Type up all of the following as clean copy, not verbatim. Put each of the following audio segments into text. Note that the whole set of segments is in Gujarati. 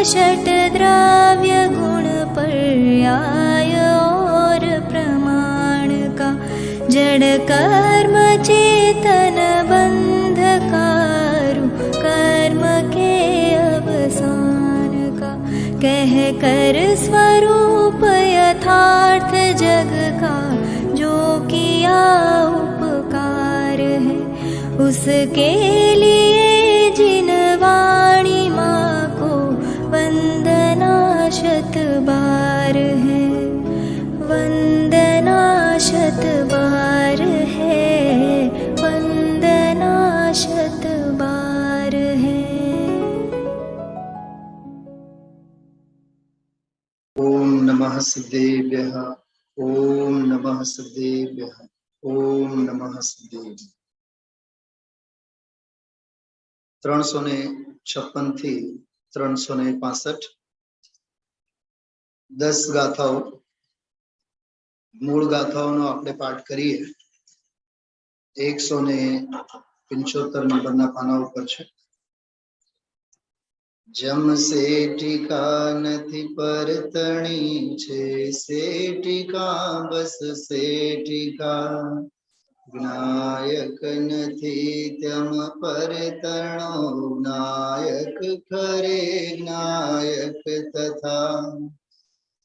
षट द्रव्य गुण पर्याय और प्रमाण का, जड़ कर्म चेतन बंध कारू कर्म के अवसान का, कह कर स्वरूप यथार्थ जग का जो किया उपकार है, उसके लिए जिन वाणी माँ को वंदना शत बार है, वंदना शत बार है, वंदना शत बार है। ओम नमः सिद्धेभ्यः, ओम नमः सिद्धेभ्यः, ओम नमः सिद्धेभ्यः। 356 થી 365 10 ગાથાઓ, મૂળ ગાથાઓનો આપણે પાઠ કરીએ। 175 નંબરના પાના ઉપર છે। જમ સેઠિકા નથી પરતણી છે, સેઠિકા બસ સેઠિકા, જ્ઞાયક નથી ત્યમ પરતણો, જ્ઞાયક ખરે જ્ઞાયક તથા।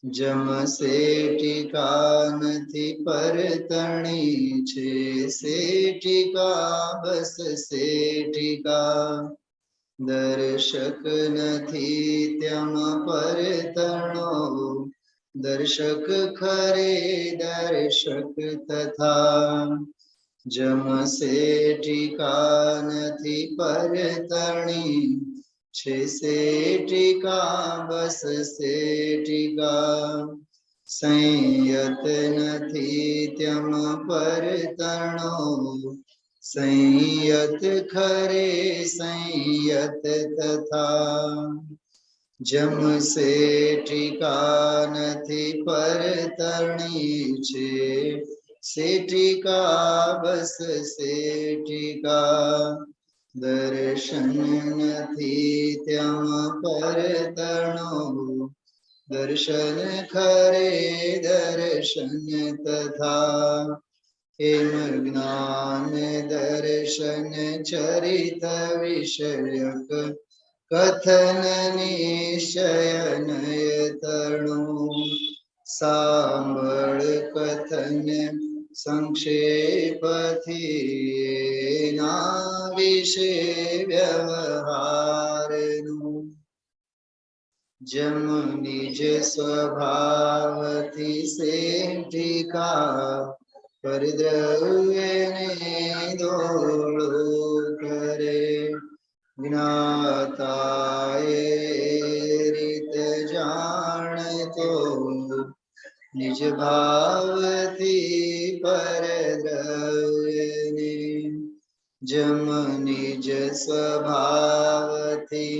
જમ સેઠિકા નથી પરતણી છે, સેઠિકા બસ સેઠિકા, દર્શક નથી ત્યમ પરતણો, દર્શક ખરે દર્શક તથા। જમ સેઠિકા નથી પરતણી છે, સેઠિકા બસ સેઠિકા, સંયત નથી ત્યમ પરતણો, સંયત ખરે સંયત તથા। જમ સેઠિકા નથી પરતણી છે, સેઠિકા બસ સેઠિકા, દર્શન નથી ત્યમ પરતણો, દર્શન ખરે દર્શન તથા। એમ જ્ઞાન દર્શન ચરિત વિષયક, કથન નિશ્ચય નયતણો, સાંભળ કથન સંક્ષેપથી એના વિશે વ્યવહારનું। જમ નિજ સ્વભાવથી સેઠિકા, પરદ્રવ્યને દોડો કરે, જ્ઞાતાએ રીત જાણતો, નિજ ભાવથી પરદ્રવ્યને। જમ નિજ સ્વભાવથી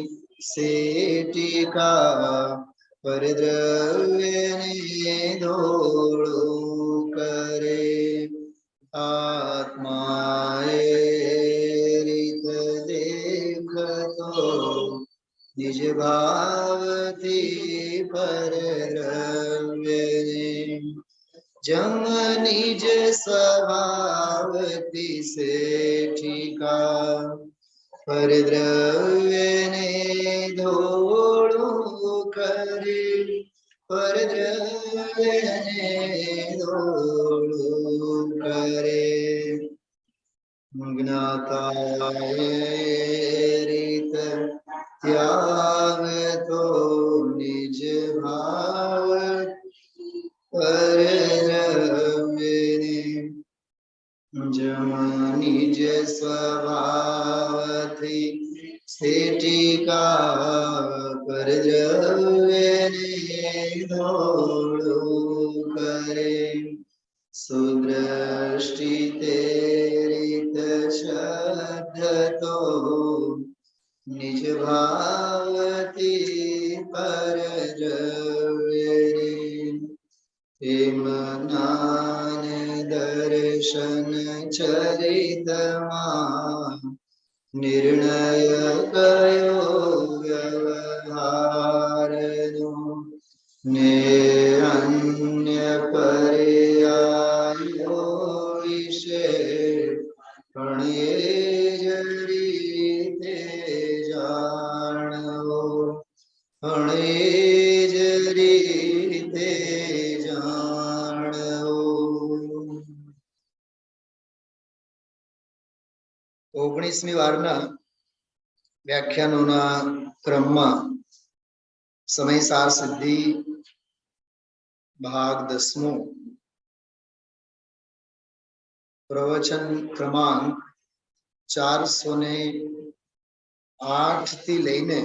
સેઠિકા, પરદ્રવ્યને દોડો કરે, આત્માએ રીત દેખતો, નિજ ભાવથી પરદ્રવ્યને। જમ નિજ સ્વભાવથી સેઠિકા, પરદ્રવ્યને દોડો કરે, પરદ્રવ્યને દોડો કરે, જ્ઞાતાએ રીત ત્યાગતો, નિજ ભાવ પરદ્રવ્યને। જમ નિજ સ્વભાવથી સેઠિકા, પરદ્રવ્યને દોડો કરે, સુદ્રષ્ટિ તે રીત શ્રદ્ધતો, નિજ ભાવથી પરદ્રવ્યને। એમ જ્ઞાન દર્શન ચરિતમાં, નિર્ણય કયો વ્યવહાર ને અન્ય પર્યાયો વિશે પણ એ જ રીતે જાણો, પણ એ જ રીતે જાણો. 19મી વારના વ્યાખ્યાનોના ક્રમમાં સમય સાર સિદ્ધિ ભાગ 10મો પ્રવચન ક્રમાંક 408 થી લઈને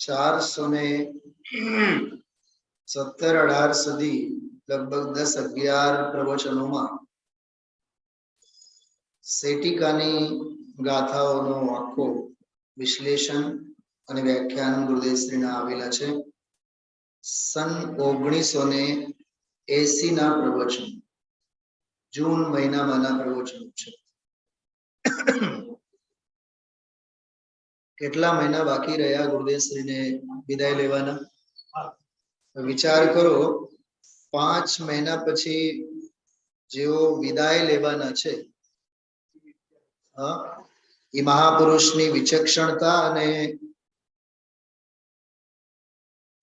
417-18 સુધી લગભગ 10-11 પ્રવચનોમાં સેટિકાની ગાથાઓનો આખો વિશ્લેષણ અને વ્યાખ્યાન ગુરુદેવશ્રીના આવેલા છે. સન 1980 ના પ્રવચન, જૂન મહિનામાંના પ્રવચનો છે. કેટલા મહિના બાકી રહ્યા ગુરુદેવશ્રીને વિદાય લેવાના? વિચાર કરો, 5 મહિના પછી જેઓ વિદાય લેવાના છે, એ મહાપુરુષની વિચક્ષણતા અને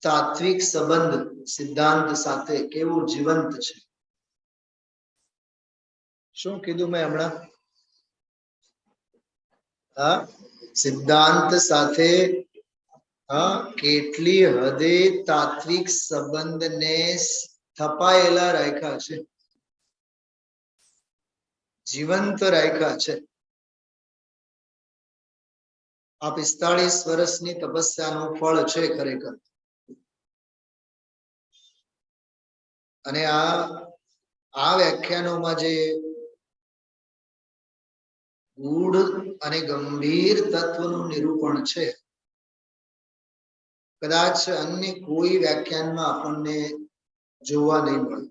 તાત્વિક સંબંધ સિદ્ધાંત સાથે કેવું જીવંત છે. શું કીધું મેં હમણાં? સિદ્ધાંત સાથે કેટલી હદે તાત્વિક સંબંધને સ્થપાયેલા રાખ્યા છે, જીવંત રાખ્યા છે. આ 45 વર્ષની તપસ્યાનું ફળ છે ખરેખર. અને આ વ્યાખ્યાનોમાં જે ગૂઢ અને ગંભીર તત્વનું નિરૂપણ છે, કદાચ અન્ય કોઈ વ્યાખ્યાનમાં આપણને જોવા નહીં મળે.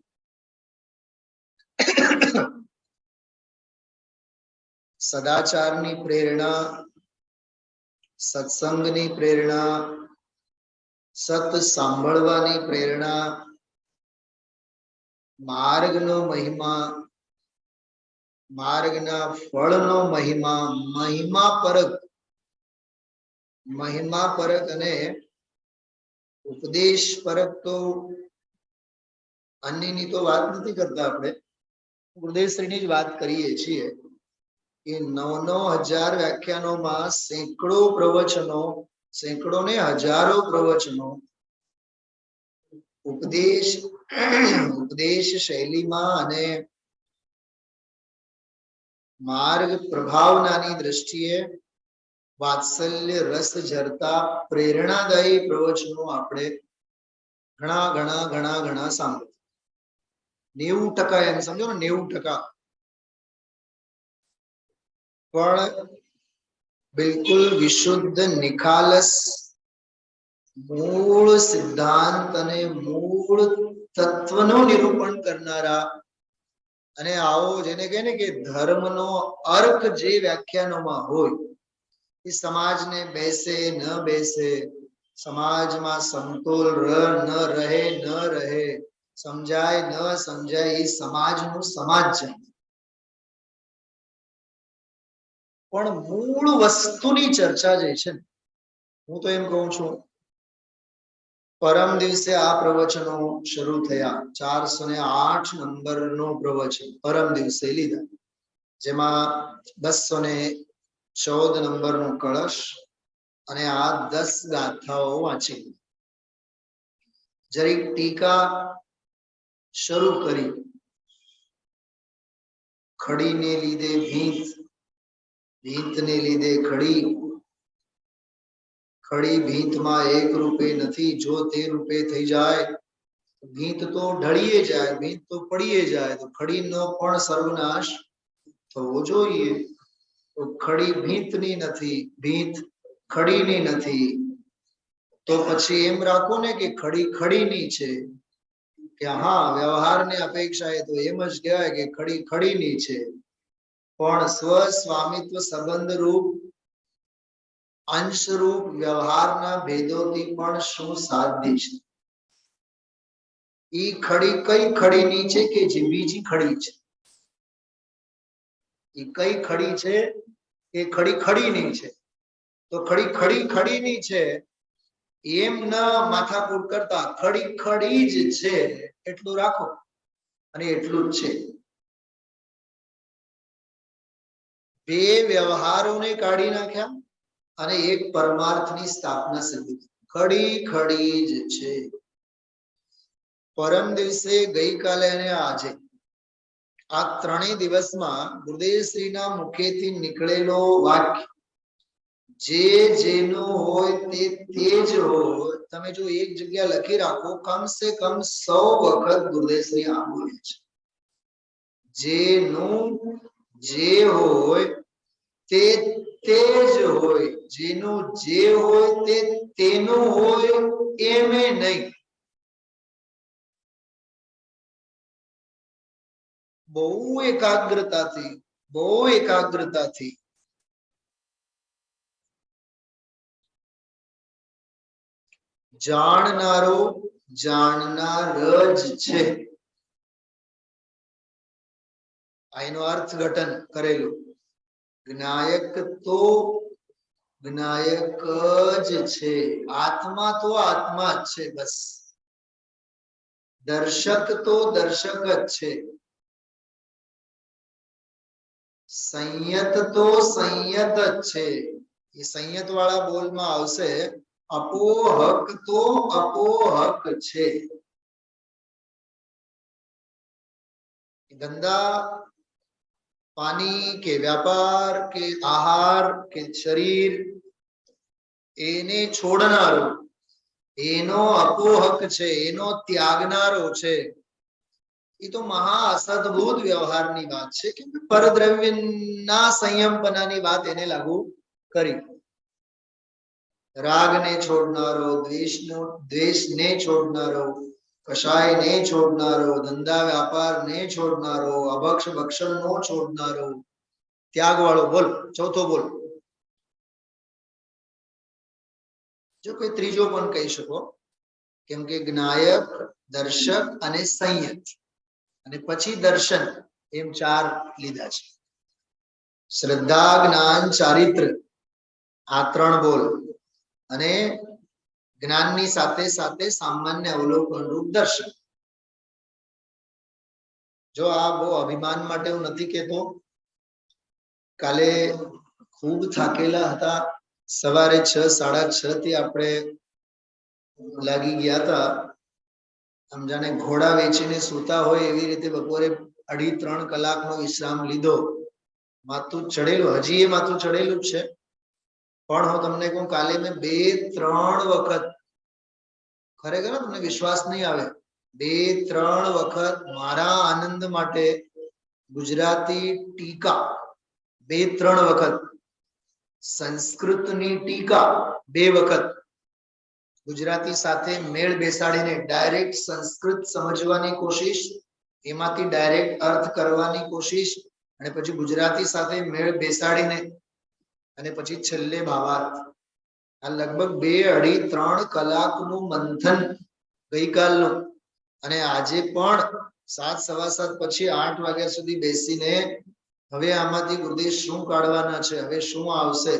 સદાચારની પ્રેરણા, સત્સંગની પ્રેરણા, સત સાંભળવાની પ્રેરણા, માર્ગનો મહિમા, માર્ગના ફળનો મહિમા, મહિમા પરક અને ઉપદેશ પરક તો અન્યની તો વાત નથી કરતા આપણે, ગુરુદેવશ્રીની જ વાત કરીએ છીએ કે 9,000 વ્યાખ્યાનોમાં સેંકડો પ્રવચનો, સેંકડો ને હજારો પ્રવચનો ઉપદેશ શૈલીમાં અને માર્ગ પ્રભાવનાની દ્રષ્ટિએ વાત્સલ્ય રસ ઝરતા પ્રેરણાદાયી પ્રવચનો આપણે ઘણા સાંભળ્યા. 90% એમ સમજો ને, 90%. પણ બિલકુલ વિશુદ્ધ નિખાલસ મૂળ સિદ્ધાંત અને મૂળ તત્વનું નિરૂપણ કરનારા, અને આવો જેને કહે ને કે ધર્મનો અર્ક જે વ્યાખ્યાનોમાં હોય, એ સમાજને બેસે ન બેસે, સમાજમાં સમતોલ ન રહે, સમજાય ન સમજાય, એ સમાજનું સમાજ છે. પણ મૂળ વસ્તુની ચર્ચા જે છે, હું તો એમ કહું છું, પરમ દિવસે આ પ્રવચનો શરૂ થયા. 408 નંબરનો પ્રવચન પરમ દિવસે લીધા, જેમાં 214 નંબરનો કળશ અને આ 10 ગાથાઓ વાંચી. જરીક ટીકા શરૂ કરી. ખડીને લીધે ભીંત, ભીંતને લીધે ખડી, ખડી ભીંતમાં એક રૂપે નથી, જો તે રૂપે થઈ જાય ભીંત તો ઢળીએ જાય, ભીંત તો પડીએ જાય, તો ખડીનો પણ સર્વનાશ થવો જોઈએ. તો ખડી ભીંતની નથી, ભીંત ખડીની નથી, તો પછી એમ રાખો ને કે ખડી ખડીની છે, કે હા વ્યવહારની અપેક્ષાએ તો એમ જ કહેવાય કે ખડી ખડીની છે. પણ સ્વ સ્વામિત્વ સંબંધ રૂપ, અંશરૂપ વ્યવહારના ભેદોથી પણ શું સાધ્ય છે? ઈ ખડી કઈ ખડીની છે કે જે બીજી ખડી છે? ઈ કઈ ખડી છે કે ખડી ખડીની છે? તો ખડી ખડી ખડીની છે એમ ન માથાકૂટ કરતા ખડી ખડી જ છે એટલું રાખો અને એટલું જ છે. બે વ્યવહારોને કાઢી નાખ્યા અને એક પરમાર્થની સ્થાપના સિદ્ધ. ખડી ખડી જ છે. પરમ દિવસે ગઈકાલે અને આજે આ ત્રણેય દિવસમાં ગુરુદેવ શ્રીના મુખેથી નીકળેલો વાક્ય જે જેનું હોય તે જ હોય. તમે જો એક જગ્યા લખી રાખો, કમસે કમ 100 વખત ગુરુદેવ શ્રી આ બોલે છે. જેનું જે હોય તે તે જ હોય. જેનું જે હોય તે તેનું હોય એમે નહીં. બહુ એકાગ્રતાથી જાણનારો જાણનાર જ છે. એનું અર્થઘટન કરેલું. જ્ઞાયક તો જ્ઞાયક જ છે. આત્મા તો આત્મા જ છે. બસ. દર્શક તો દર્શક જ છે. સંયત તો સંયત જ છે. એ સંયત વાળા બોલમાં આવશે અપોહક તો અપોહક છે. ધંધા પાણી કે વ્યાપાર કે આહાર કે શરીર એને છોડનારો, એનો અપોહક છે, એનો ત્યાગનારો છે. એ તો મહા અસદભૂત વ્યવહારની વાત છે કે પરદ્રવ્યના સંયમપનાની વાત એને લાગુ કરી. રાગને છોડનારો, દ્વેષને છોડનારો, કષાયને છોડનારો, ધંધા વ્યાપારને છોડનારો, અભક્ષ ભક્ષણનો છોડનારો, ત્યાગ વાળો. બોલ ચોથો બોલ. જો કોઈ ત્રીજો પણ કહી શકો, કેમ કે જ્ઞાયક, દર્શક અને સંયત અને પછી દર્શન એમ 4 લીધા છે. શ્રદ્ધા, જ્ઞાન, ચારિત્ર આ 3 બોલ અને જ્ઞાનની સાથે સાથે સામાન્ય અવલોકન રૂપ દર્શન. જો આ બહુ અભિમાન માટે હું નથી કહેતો. કાલે ખૂબ થાકેલા હતા. સવારે 6, 6:30 થી આપણે લાગી ગયા હતા. આમ જાણે ઘોડા વેચીને સૂતા હોય એવી રીતે બપોરે 2.5-3 કલાકનો વિશ્રામ લીધો. માથું ચડેલું, હજી એ માથું ચડેલું જ છે. પણ હું તમને કહું, કાલે મેં 2-3 વખત, ખરેખર તમને વિશ્વાસ નહીં આવે, 2-3 વખત મારા આનંદ માટે ગુજરાતી ટીકા, 2-3 વખત સંસ્કૃતની ટીકા, 2 વખત ગુજરાતી સાથે મેળ બેસાડીને ડાયરેક્ટ સંસ્કૃત સમજવાની કોશિશ, એમાંથી ડાયરેક્ટ અર્થ કરવાની કોશિશ અને પછી ગુજરાતી સાથે મેળ બેસાડીને અને પછી છેલ્લે ભાવાર્થ. આ લગભગ 2-2.5-3 કલાકનું મંથન ગઈકાલનું. અને આજે પણ 7-7:15 પછી 8 વાગ્યા સુધી બેસીને હવે આમાંથી ગુરુદેવ શું કાઢવાના છે, હવે શું આવશે,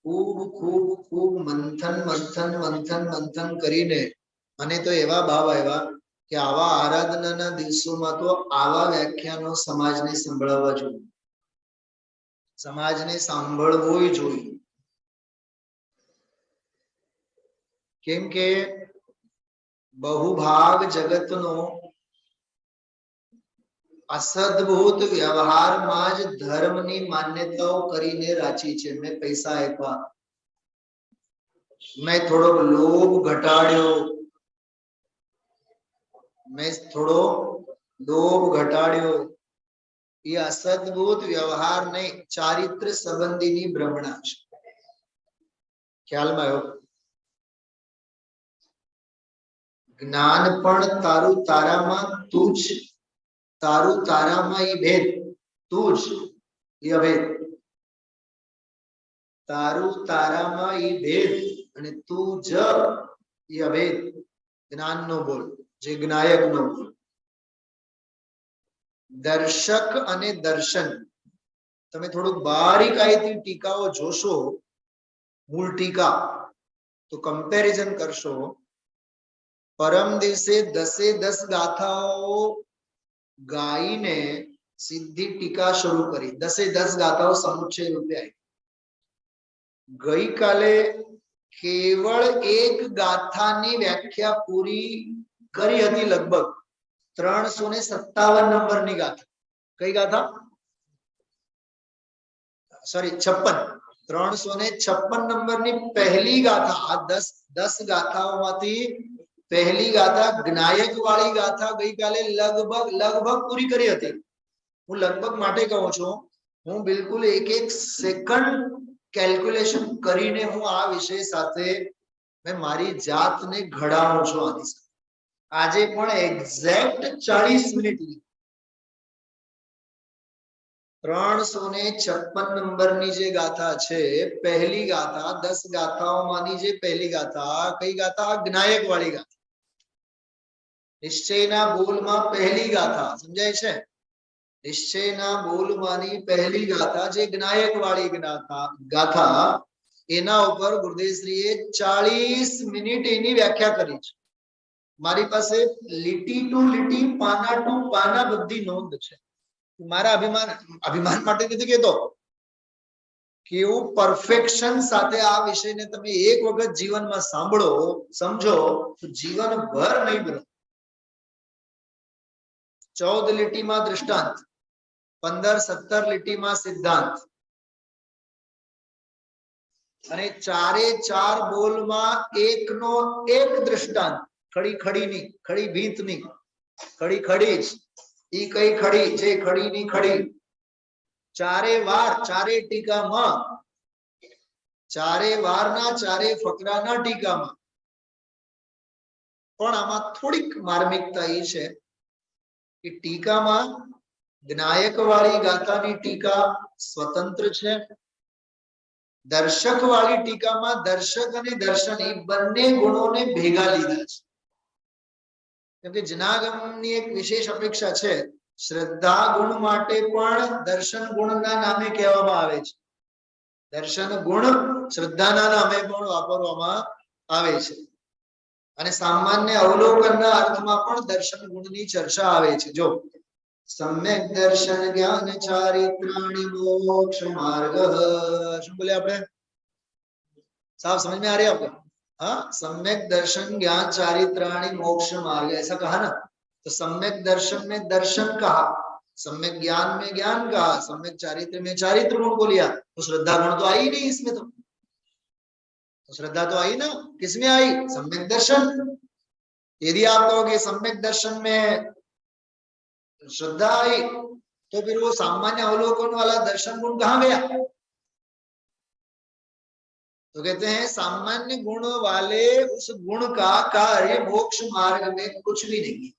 ખૂબ ખૂબ ખૂબ મંથન કરીને અને તો એવા ભાવ આવ્યા કે આવા આરાધનાના દિવસોમાં તો આવા વ્યાખ્યાનો સમાજને સંભળાવવા જોઈએ, સમાજને સાંભળવું જોઈએ. કેમ કે બહુભાગ જગતનો અસદભૂત વ્યવહારમાં જ ધર્મની માન્યતાઓ કરીને રાચી છે. મેં પૈસા આપ્યા, મેં થોડોક લોભ ઘટાડ્યો, એ અસદભૂત વ્યવહાર નહીં, ચારિત્ર સંબંધીની ભ્રમણા છે. ખ્યાલમાં આવ્યો? જ્ઞાન પણ તારું તારામાં તું જ, તારું તારામાં એ ભેદ, તું જ એ અભેદ. તારું તારામાં એ ભેદ અને તું જ એ અભેદ. જ્ઞાનનો બોલ. જે જ્ઞાયકનો દર્શક અને દર્શન તમે થોડુંક બારીકાઈથી ટીકાઓ જોશો, મૂળ ટીકા, તો કમ્પેરિઝન કરશો. પરમ દિવસે 10 ગાથાઓ ગાઈને સીધી ટીકા શરૂ કરી. 10 ગાથાઓ સમુચ્ચય રૂપે આવી. ગઈકાલે કેવળ એક ગાથાની વ્યાખ્યા પૂરી કરી હતી, લગભગ 357 નંબરની ગાથા. કઈ ગાથા? સોરી 56. 356 નંબરની પહેલી ગાથા. આ 10 ગાથાઓમાંથી પહેલી ગાથા, જ્ઞાયક વાળી ગાથા ગઈકાલે લગભગ પૂરી કરી હતી. હું લગભગ માટે કહું છું, હું બિલકુલ એક સેકન્ડ કેલ્ક્યુલેશન કરીને હું આ વિષય સાથે મેં મારી જાતને ઘડાવું છું. આની સાથે આજે પણ એક્ઝેક્ટ 40 મિનિટ 356 નંબરની જે ગાથા છે, પહેલી ગાથા, 10 ગાથાઓમાંની જે પહેલી ગાથા, કઈ ગાથા? જ્ઞાયક વાળી ગાથા. નિશ્ચયના બોલમાં પહેલી ગાથા, સમજાય છે? નિશ્ચયના બોલમાંની પહેલી ગાથા, જે જ્ઞાયક વાળી ગાથા, એના ઉપર ગુરુદેવશ્રીએ 40 મિનિટ એની વ્યાખ્યા કરી છે. મારી પાસે લીટી ટુ લીટી, પાના ટુ પાના બધી નોંધ છે. મારા અભિમાન માટે નથી કહેતો, કેવું પરફેક્શન સાથે આ વિષયને તમે એક વખત જીવનમાં સાંભળો, સમજો, તો જીવનભર નહીં ભરો. 14 લીટીમાં દૃષ્ટાંત, 15-17 લીટીમાં સિદ્ધાંત, અને 4 બોલમાં એકનો એક દૃષ્ટાંત. ખડી ભીતની, ખડી જ, ઈ કઈ ખડી? જે ખડીની ખડી. 4 વાર, 4 ટીકામાં, 4 વારના 4 ફકરાના ટીકામાં. પણ આમાં થોડીક માર્મિકતા એ છે કે ટીકામાં જ્ઞાયક વાળી ગાથાની ટીકા સ્વતંત્ર છે. દર્શક વાળી ટીકામાં દર્શક અને દર્શન એ બંને ગુણોને ભેગા લીધા છે. કેમ કે જનાગમની એક વિશેષ અપેક્ષા છે, શ્રદ્ધા ગુણ માટે પણ દર્શન ગુણના નામે કહેવામાં આવે છે. દર્શન ગુણ શ્રદ્ધાના નામે પણ વાપરવામાં આવે છે. અને સામાન્ય અવલોકનના અર્થમાં પણ દર્શન ગુણની ચર્ચા આવે છે. જો સમ્યક દર્શન જ્ઞાન ચારિત્રાણિ મોક્ષ માર્ગ, શું બોલે આપણે? साहब समझ में आ रही है आपको? हाँ, सम्यक दर्शन ज्ञान चारित्राणि मोक्ष मार्ग, ऐसा कहा ना. तो सम्यक दर्शन में दर्शन कहा, सम्यक ज्ञान में ज्ञान कहा, सम्यक चारित्र में चारित्र गुण को लिया. तो श्रद्धा गुण तो आई नहीं इसमें. तो श्रद्धा तो आई ना, किसमें आई? सम्यक दर्शन. यदि आप कहोगे सम्यक दर्शन में श्रद्धा आई, तो फिर वो सामान्य अवलोकन वाला दर्शन गुण कहाँ गया? तो कहते हैं सामान्य गुण वाले उस गुण का कार्य मोक्ष मार्ग में कुछ भी नहीं है.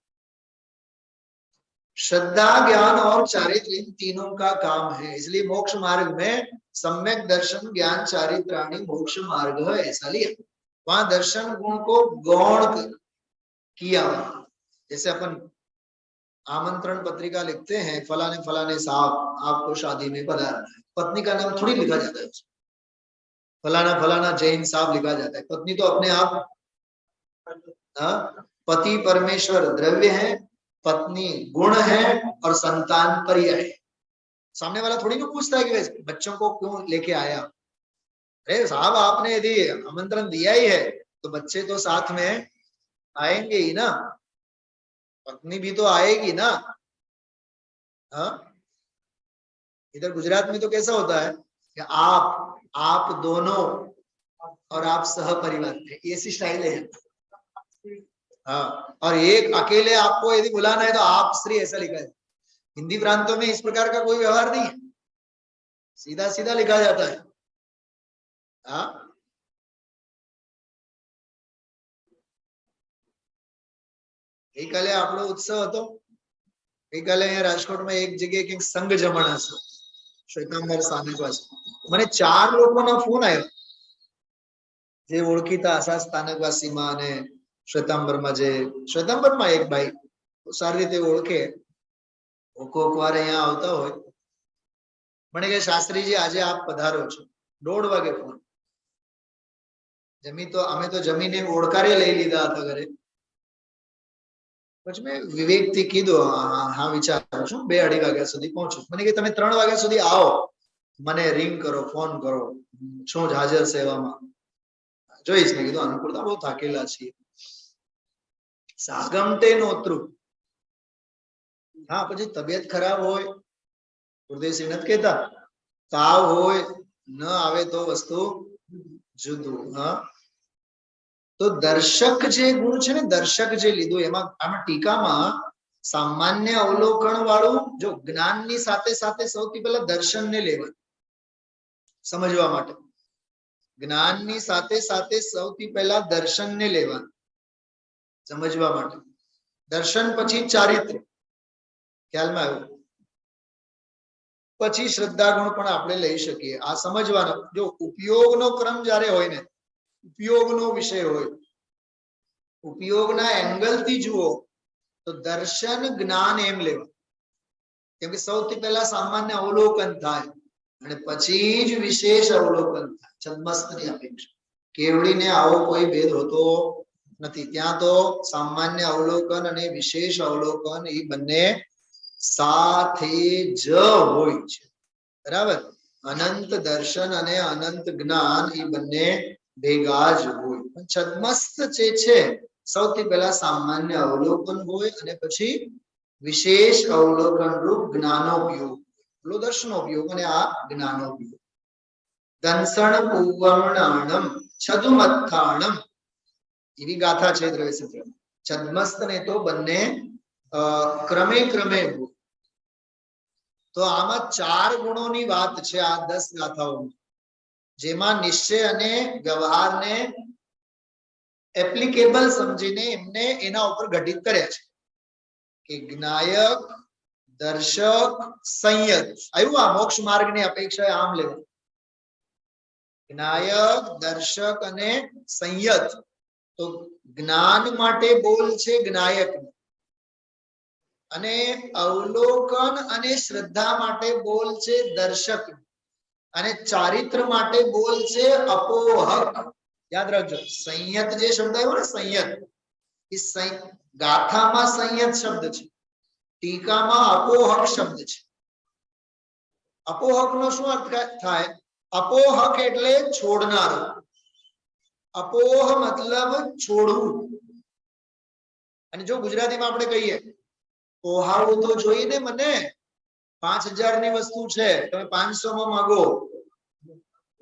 श्रद्धा, ज्ञान और चारित्र इन तीनों का काम है. इसलिए मोक्ष मार्ग में सम्यक दर्शन ज्ञान चारित्राणि मोक्ष मार्ग है, ऐसा लिया. वहां दर्शन गुण को गौण किया. जैसे अपन आमंत्रण पत्रिका लिखते हैं, फलाने फलाने साहब आपको शादी में पधारना है, पत्नी का नाम थोड़ी लिखा जाता है. फलाना फलाना जैन साहब लिखा जाता है. पत्नी तो अपने आप, पति परमेश्वर द्रव्य है, पत्नी गुण है और संतान पर्याय है. सामने वाला थोड़ी ना पूछता है कि बच्चों को क्यों लेके आया. अरे साहब आपने यदि आमंत्रण दिया ही है तो बच्चे तो साथ में आएंगे ही ना, पत्नी भी तो आएगी ना. हाँ, इधर गुजरात में तो कैसा होता है कि आप दोनों और आप सह परिवार, ऐसी स्टाइल है. हाँ, और एक अकेले आपको यदि बुलाना है तो आप श्री ऐसा लिखा है. हिंदी प्रांतों में इस प्रकार का कोई व्यवहार नहीं है, सीधा सीधा लिखा जाता है. हाँ, ગઈકાલે આપણો ઉત્સવ હતો. ગઈકાલે અહીંયા રાજકોટમાં એક જગ્યાએ કંઈક સંઘ જમણ હશે, શ્વેતાંબર સાની પાસે. મને 4 લોકોનો ફોન આવ્યો, જે ઓળખીતા આશા સ્થાનકવાસીમાં અને શ્વેતાંબરમાં એક ભાઈ સારી રીતે ઓળખે, કોક વાર અહીંયા આવતા હોય, મને કે શાસ્ત્રીજી આજે આપ પધારો છો, 1:30 વાગે ફોન. અમે તો જમીને ઓળકારે લઈ લીધા હતા ઘરે. પછી મેં વિવેકથી કીધું, હા વિચારું છું 2-2:30 વાગ્યા સુધી પહોંચું. મને કે તમે 3 વાગ્યા સુધી આવો, મને રિંગ કરો, ફોન કરો, શું જ હાજર સેવામાં જોઈશ. મેં કીધું અનુકૂળતા બહુ થાકેલા છીએ. સાગમટે નોતરું. હા, પછી તબિયત ખરાબ હોય, ગુરુદેવસિંહ નથી કહેતા, તાવ હોય, ન આવે તો વસ્તુ જુદું. હા, તો દર્શક જે ગુણ છે ને, દર્શક જે લીધું એમાં, આમાં ટીકામાં સામાન્ય અવલોકન વાળું, જો જ્ઞાનની સાથે સાથે સૌથી પહેલા દર્શનને લેવાનું સમજવા માટે, જ્ઞાનની સાથે સાથે સૌથી પહેલા દર્શનને લેવાનું સમજવા માટે. દર્શન પછી ચારિત્ર, ખ્યાલમાં આવ્યું? પછી શ્રદ્ધા ગુણ પણ આપણે લઈ શકીએ. આ સમજવાનો, જો ઉપયોગનો ક્રમ જ્યારે હોય ને, ઉપયોગનો વિષય હોય, ઉપયોગના એંગલથી જુઓ તો દર્શન જ્ઞાન એમ લેવા. કેમ કે સૌથી પહેલા સામાન્ય અવલોકન થાય અને પછી જ વિશેષ અવલોકન થાય. છદ્મસ્તની અપેક્ષા કેવડીને આવો કોઈ ભેદ હોતો નથી. ત્યાં તો સામાન્ય અવલોકન અને વિશેષ અવલોકન એ બંને સાથે જ હોય છે. બરાબર? અનંત દર્શન અને અનંત જ્ઞાન એ બંને ભેગા જ હોય. પણ છદ્મસ્ત જે છે સૌથી પહેલા સામાન્ય અવલોકન હોય અને પછી વિશેષ અવલોકન રૂપ જ્ઞાનોપયોગ, પેલો દર્શનોપયોગ અને આ જ્ઞાનોપયોગ. દંસણ પૂવર્ણાણમ છદુમત્થાણમ, એવી ગાથા છે દ્રવ્યસૂત્ર. છદ્મસ્ત ને તો બંને ક્રમે ક્રમે હોય. તો આમાં 4 ગુણોની વાત છે આ 10 ગાથાઓમાં, જેમાં નિશ્ચય અને વ્યવહારને એપ્લિકેબલ સમજીને એમને એના ઉપર ઘટિત કર્યા છે કે જ્ઞાયક, દર્શક, સંયત. આવ્યું? આ મોક્ષ માર્ગની અપેક્ષાએ આમ લેવું. જ્ઞાયક, દર્શક અને સંયત. તો જ્ઞાન માટે બોલ છે જ્ઞાયક, અને અવલોકન અને શ્રદ્ધા માટે બોલ છે દર્શક, અને ચારિત્ર માટે બોલ છે અપોહક. યાદ રાખજો, સંયત જે શબ્દ આવ્યો ને, સંયત, એ ગાથામાં સંયત શબ્દ છે, ટીકામાં અપોહક શબ્દ છે. અપોહક નો શું અર્થ થાય? અપોહક એટલે છોડનારો. અપોહ મતલબ છોડવું. અને જો ગુજરાતીમાં આપણે કહીએ, પોહાવું તો જોઈને મને 5000 ની વસ્તુ છે, તમે 500 માં માંગો,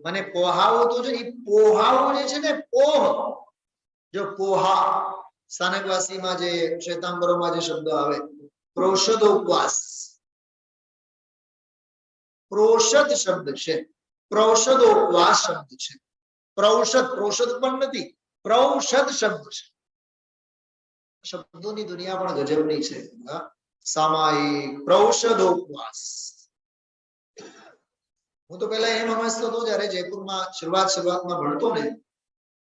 મને પોહાવું તો જો. પોહાવું જે છે ને, પોહ, જો પોહા સ્થાનકવાસીમાં જે શ્વેતાંબરોમાં જે શબ્દ આવે, પ્રોષદોપવાસ, પ્રોષદ શબ્દ છે, પ્રોષદોપવાસ શબ્દ છે. પ્રોષદ, પ્રોષદ પણ નથી, પ્રોષદ શબ્દ છે. શબ્દોની દુનિયા પણ ગજબની છે. સામાયિક, પ્રોષદોપવાસ. હું તો પેલા એમ સમજતો હતો, જયારે જયપુરમાં શરૂઆતમાં ભણતો ને,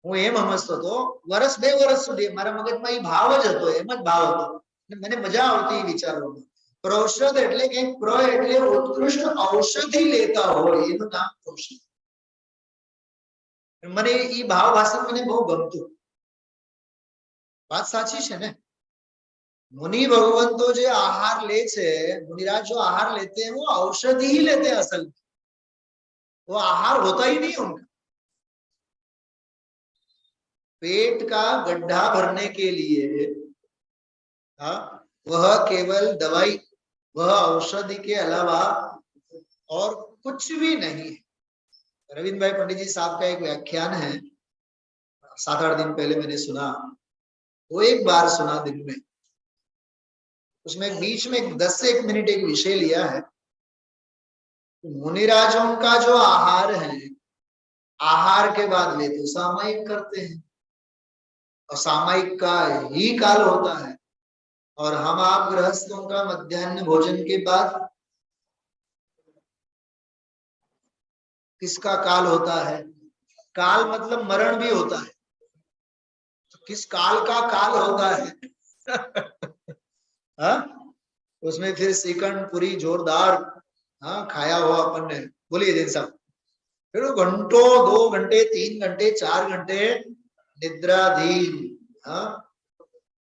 હું એમ સમજતો હતો, 1-2 વર્ષ સુધી મારા મગજમાં એ ભાવ જ હતો, એમ જ ભાવ હતો. મને મજા આવતી વિચારવામાં. પ્રોષદ એટલે કે પ્ર એટલે ઉત્કૃષ્ટ ઔષધિ લેતા હોય, એનું નામ પ્રોષદ. મને એ ભાવ ભાષણ મને બહુ ગમતું. વાત સાચી છે ને? मुनि भगवंतो जो आहार ले छे, मुनिराज जो आहार लेते हैं वो औषधि ही लेते हैं असल में, वो आहार होता ही नहीं उनका. पेट का गड्ढा भरने के लिए वह केवल दवाई, वह औषधि के अलावा और कुछ भी नहीं है. रविंद्र भाई पंडित जी साहब का एक व्याख्यान है, 7-8 दिन पहले मैंने सुना, वो एक बार सुना दिन में. उसमें बीच में 10 मिनट एक विषय लिया है. मुनिराजों का जो आहार है, आहार के बाद वे तो सामायिक करते हैं, और सामायिक का ही काल होता है. और हम आप गृहस्थों का मध्याह्न भोजन के बाद किसका काल होता है? काल मतलब मरण भी होता है. किस काल का काल होता है। हाँ, उसमें फिर श्रीखंड पूरी जोरदार हाँ खाया हुआ अपन ने, बोलिए जैन साहब, फिर घंटों 2 घंटे 3 घंटे 4 घंटे निद्राधीन। हाँ,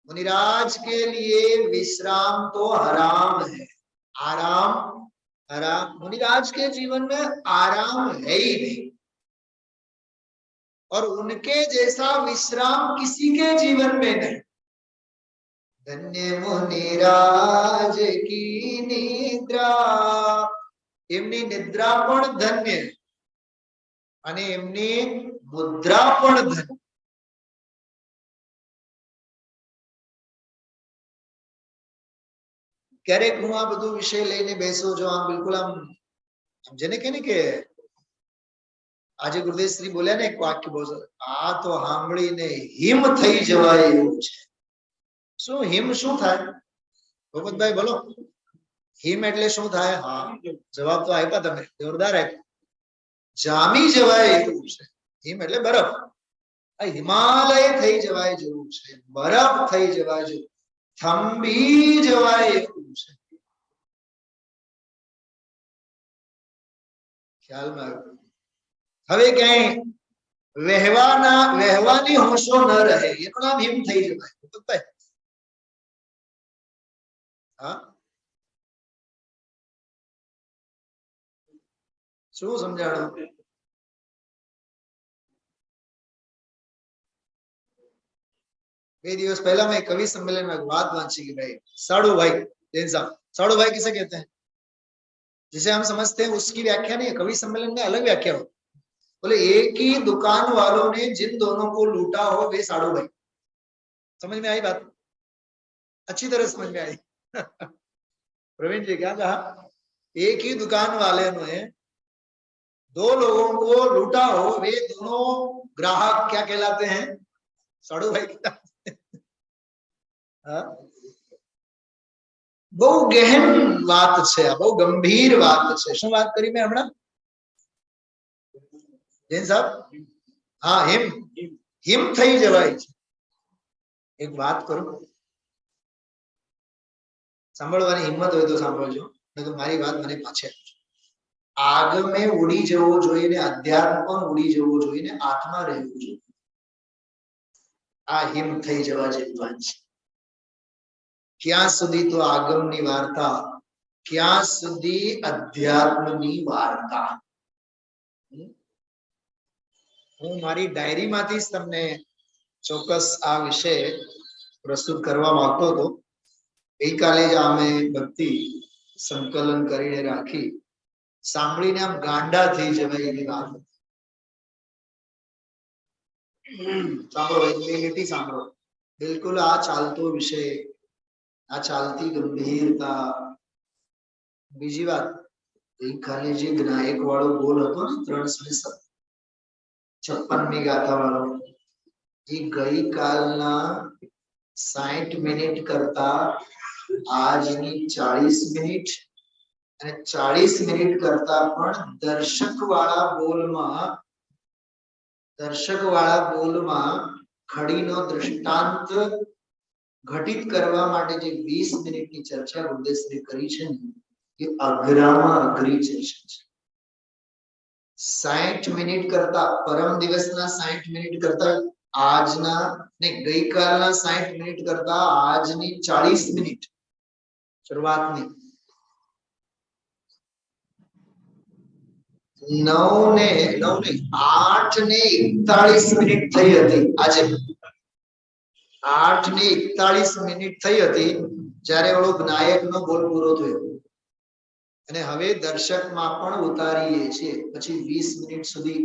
मुनिराज के लिए विश्राम तो हराम है, आराम हराम। मुनिराज के जीवन में आराम है ही नहीं, और उनके जैसा विश्राम किसी के जीवन में नहीं। धन्य मुनिराज की निद्रा, एमनी निद्रा पण धन्य અને એમની મુદ્રા પણ ધન્ય। ક્યારેક હું આ બધું વિષય લઈને બેસું જો આમ બિલકુલ આમ જેને કે ને કે આજે ગુરુદેવ શ્રી બોલ્યા ને એક વાક્ય બહુ સરસ, આ તો સાંભળીને હિમ થઈ જવાય એવું છે। શું હિમ શું થાય ભગવતભાઈ બોલો, હિમ એટલે શું થાય? હા, જવાબ તો આપ્યા તમે, જોરદાર આપ્યા, જામી જવાય એવું છે। હિમ એટલે બરફ, આ હિમાલય થઈ જવાય જેવું છે, બરફ થઈ જવાય જેવું, થંભી જવાય એવું છે। ખ્યાલમાં આવ્યું? હવે ક્યાંય વહેવાની હોશો ન રહે એનું નામ હિમ થઈ જવાય। હા, શું સમજાણું? બે દિવસ पहला मैं कवि सम्मेलन में बात वांची कि भाई साड़ू भाई जैन साहब, साड़ू भाई किसे कहते हैं? जिसे हम समझते हैं उसकी व्याख्या नहीं है, कवि सम्मेलन में अलग व्याख्या हो। बोले एक ही दुकान वालों ने जिन दोनों को लूटा हो वे साड़ू भाई। समझ में आई बात? अच्छी तरह समझ में आई। प्रवीण जी क्या कहा? एक ही दुकान वाले ने 2 लोगों को लूटा हो वे दोनों ग्राहक क्या कहलाते हैं? साड़ू भाई कहलाते हैं। બહુ ગહેન વાત છે, બહુ ગંભીર વાત છે। શું વાત કરી મેં હમણાં જૈન સાહેબ? હા, હિમ હિમ થઈ જવાય છે। એક વાત કરું, સાંભળવાની હિંમત હોય તો સાંભળજો, નહીં તો મારી વાત મને પાછે આગમે ઉડી જવો જોઈએ ને અધ્યાત્મ પણ ઉડી જવો જોઈએ ને આત્મા રહેવું જોઈએ। આ હિમ થઈ જવા જેવી વાત છે। ક્યાં સુધી તો આગમની વાર્તા, ક્યાં સુધી અધ્યાત્મની વાર્તા। હું મારી ડાયરીમાંથી જ તમને ચોક્કસ આ વિષય પ્રસ્તુત કરવા માંગતો હતો। ગઈકાલે જ અમે ભક્તિ સંકલન કરીને રાખી, સાંભળીને આમ ગાંડા થઈ જવાય એવી વાત। સાંભળો, એક મિનિટ સાંભળો, બિલકુલ આ ચાલતો વિષય, આ ચાલતી ગંભીરતા। બીજી વાત, ગઈકાલે જે જ્ઞાયક વાળો બોલ હતો ને 356મી ગાથા વાળો, એ ગઈકાલના 60 મિનિટ કરતા આજની 40 મિનિટ અને 40 મિનિટ કરતા પણ દર્શક વાળા બોલમાં ખડીનો દૃષ્ટાંત ઘટિત કરવા માટે જે 20 મિનિટની ચર્ચા ગુરુદેવશ્રી કરી છે ને, એ અઘરામાં અઘરી ચર્ચા છે। 60 મિનિટ કરતા, પરમ દિવસના 60 મિનિટ કરતા આજના ને ગઈકાલના 60 મિનિટ કરતા આજની 40 મિનિટ શરૂઆતની 9 ને 8 ને 41 મિનિટ થઈ હતી। આજે 8 ને 41 મિનિટ થઈ હતી જ્યારે ઓલો જ્ઞાયકનો બોલ પૂરો થયો, અને હવે દર્શકમાં પણ ઉતારીએ છીએ। પછી 20 મિનિટ સુધી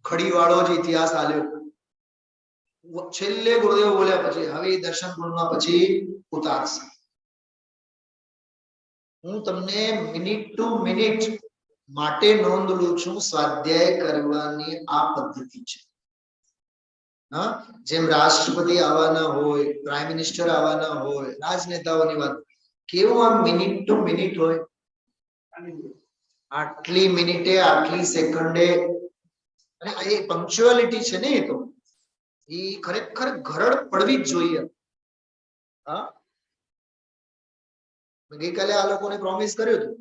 ખડીવાળો જ ઇતિહાસ આલ્યો, છેલ્લે ગુરુદેવ બોલ્યા પછી હવે દર્શન ગુણમાં પછી ઉતારશે। હું તમને મિનિટ ટુ મિનિટ માટે નોંધ લઉં છું, સ્વાધ્યાય કરવાની આ પદ્ધતિ છે। હા, જેમ રાષ્ટ્રપતિ આવવાના હોય, પ્રાઇમ મિનિસ્ટર આવવાના હોય, રાજનેતાઓની વાત, કેવું આમ મિનિટ ટુ મિનિટ હોય, આટલી મિનિટે આટલી સેકન્ડે, અને એ પંક્ચ્યુઆલિટી છે ને, એ તો એ ખરેખર ઘરડ પડવી જ જોઈએ. હા, ગઈકાલે આ લોકોને પ્રોમિસ કર્યું હતું,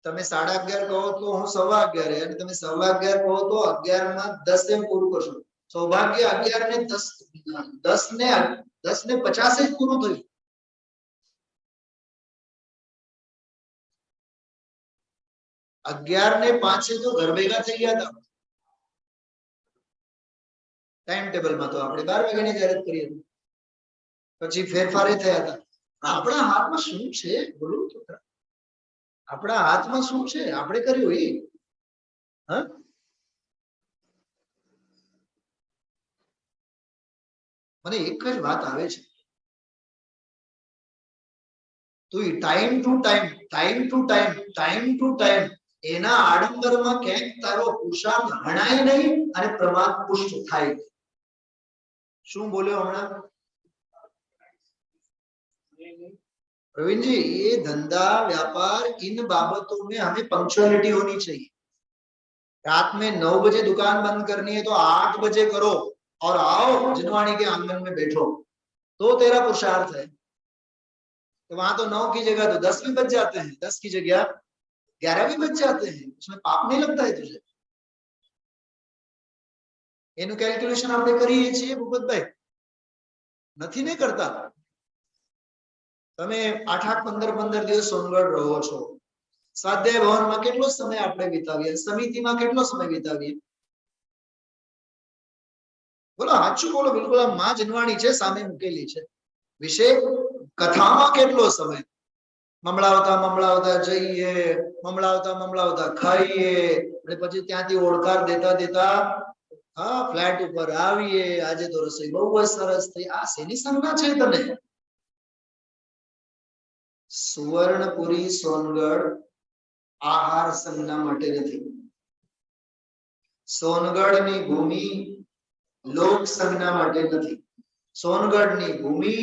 તમે 11:30 કહો તો હું 11:15, અને તમે 11:15 કહો તો 11:10 એમ પૂરું કરશો. સૌભાગ્ય 10:10:50 જ પૂરું થયું. 11:05 તો ઘર ભેગા થઈ ગયા હતા. ટાઈમ ટેબલમાં તો આપણે 12 વાગ્યાની જાહેરાત કરી હતી, પછી ફેરફારે થયા હતા. આપણા હાથમાં શું છે બોલું તો ખરા? આપણા હાથમાં શું છે? આપણે કર્યું એ. હા, મને એક જ વાત આવે છે, તો ટાઈમ ટુ ટાઈમ એના આડંબરમાં ક્યાંક તારો પુરુષાર્થ હણાય નહીં અને પ્રમાદ પુષ્ટ થાય. શું બોલ્યો હમણાં प्रवीण जी? ये धंधा व्यापार इन बाबतों में हमें पंक्चुअलिटी होनी चाहिए. रात में 9 बजे दुकान बंद करनी है तो 8 बजे करो और आओ जिनवाणी के आंगन में बैठो, तो तेरा पुरुषार्थ है. तो वहां तो 9 की जगह तो 10 भी बच जाते हैं, 10 की जगह 11 भी बच जाते हैं. उसमें पाप नहीं लगता है तुझे. એનું કેલ્ક્યુલેશન આપણે કરીએ છીએ ભૂપતભાઈ? નથી ને કરતા. તમે 8-8, 15-15 દિવસ સોનગઢ રહો છો. સ્વાધ્યાય ભવનમાં કેટલો સમય આપણે વિતાવીએ, સમિતિમાં કેટલો સમય વિતાવીએ? બોલો, સાચું બોલો. બિલકુલ આ માં જનવાણી છે સામે મૂકેલી છે. વિશે કથામાં કેટલો સમય? મમળાવતા જઈએ, મમળાવતા ખાઈએ, અને પછી ત્યાંથી ઓળકાર દેતા હા ફ્લેટ ઉપર આવીએ. આજે તો રસોઈ બહુ જ સરસ થઈ. આ શેની સંજ્ઞા છે તને? સુવર્ણપુરી સોનગઢ આહાર સંજ્ઞા માટે નથી. સોનગઢની ભૂમિ લોક સંજ્ઞા માટે નથી. સોનગઢની ભૂમિ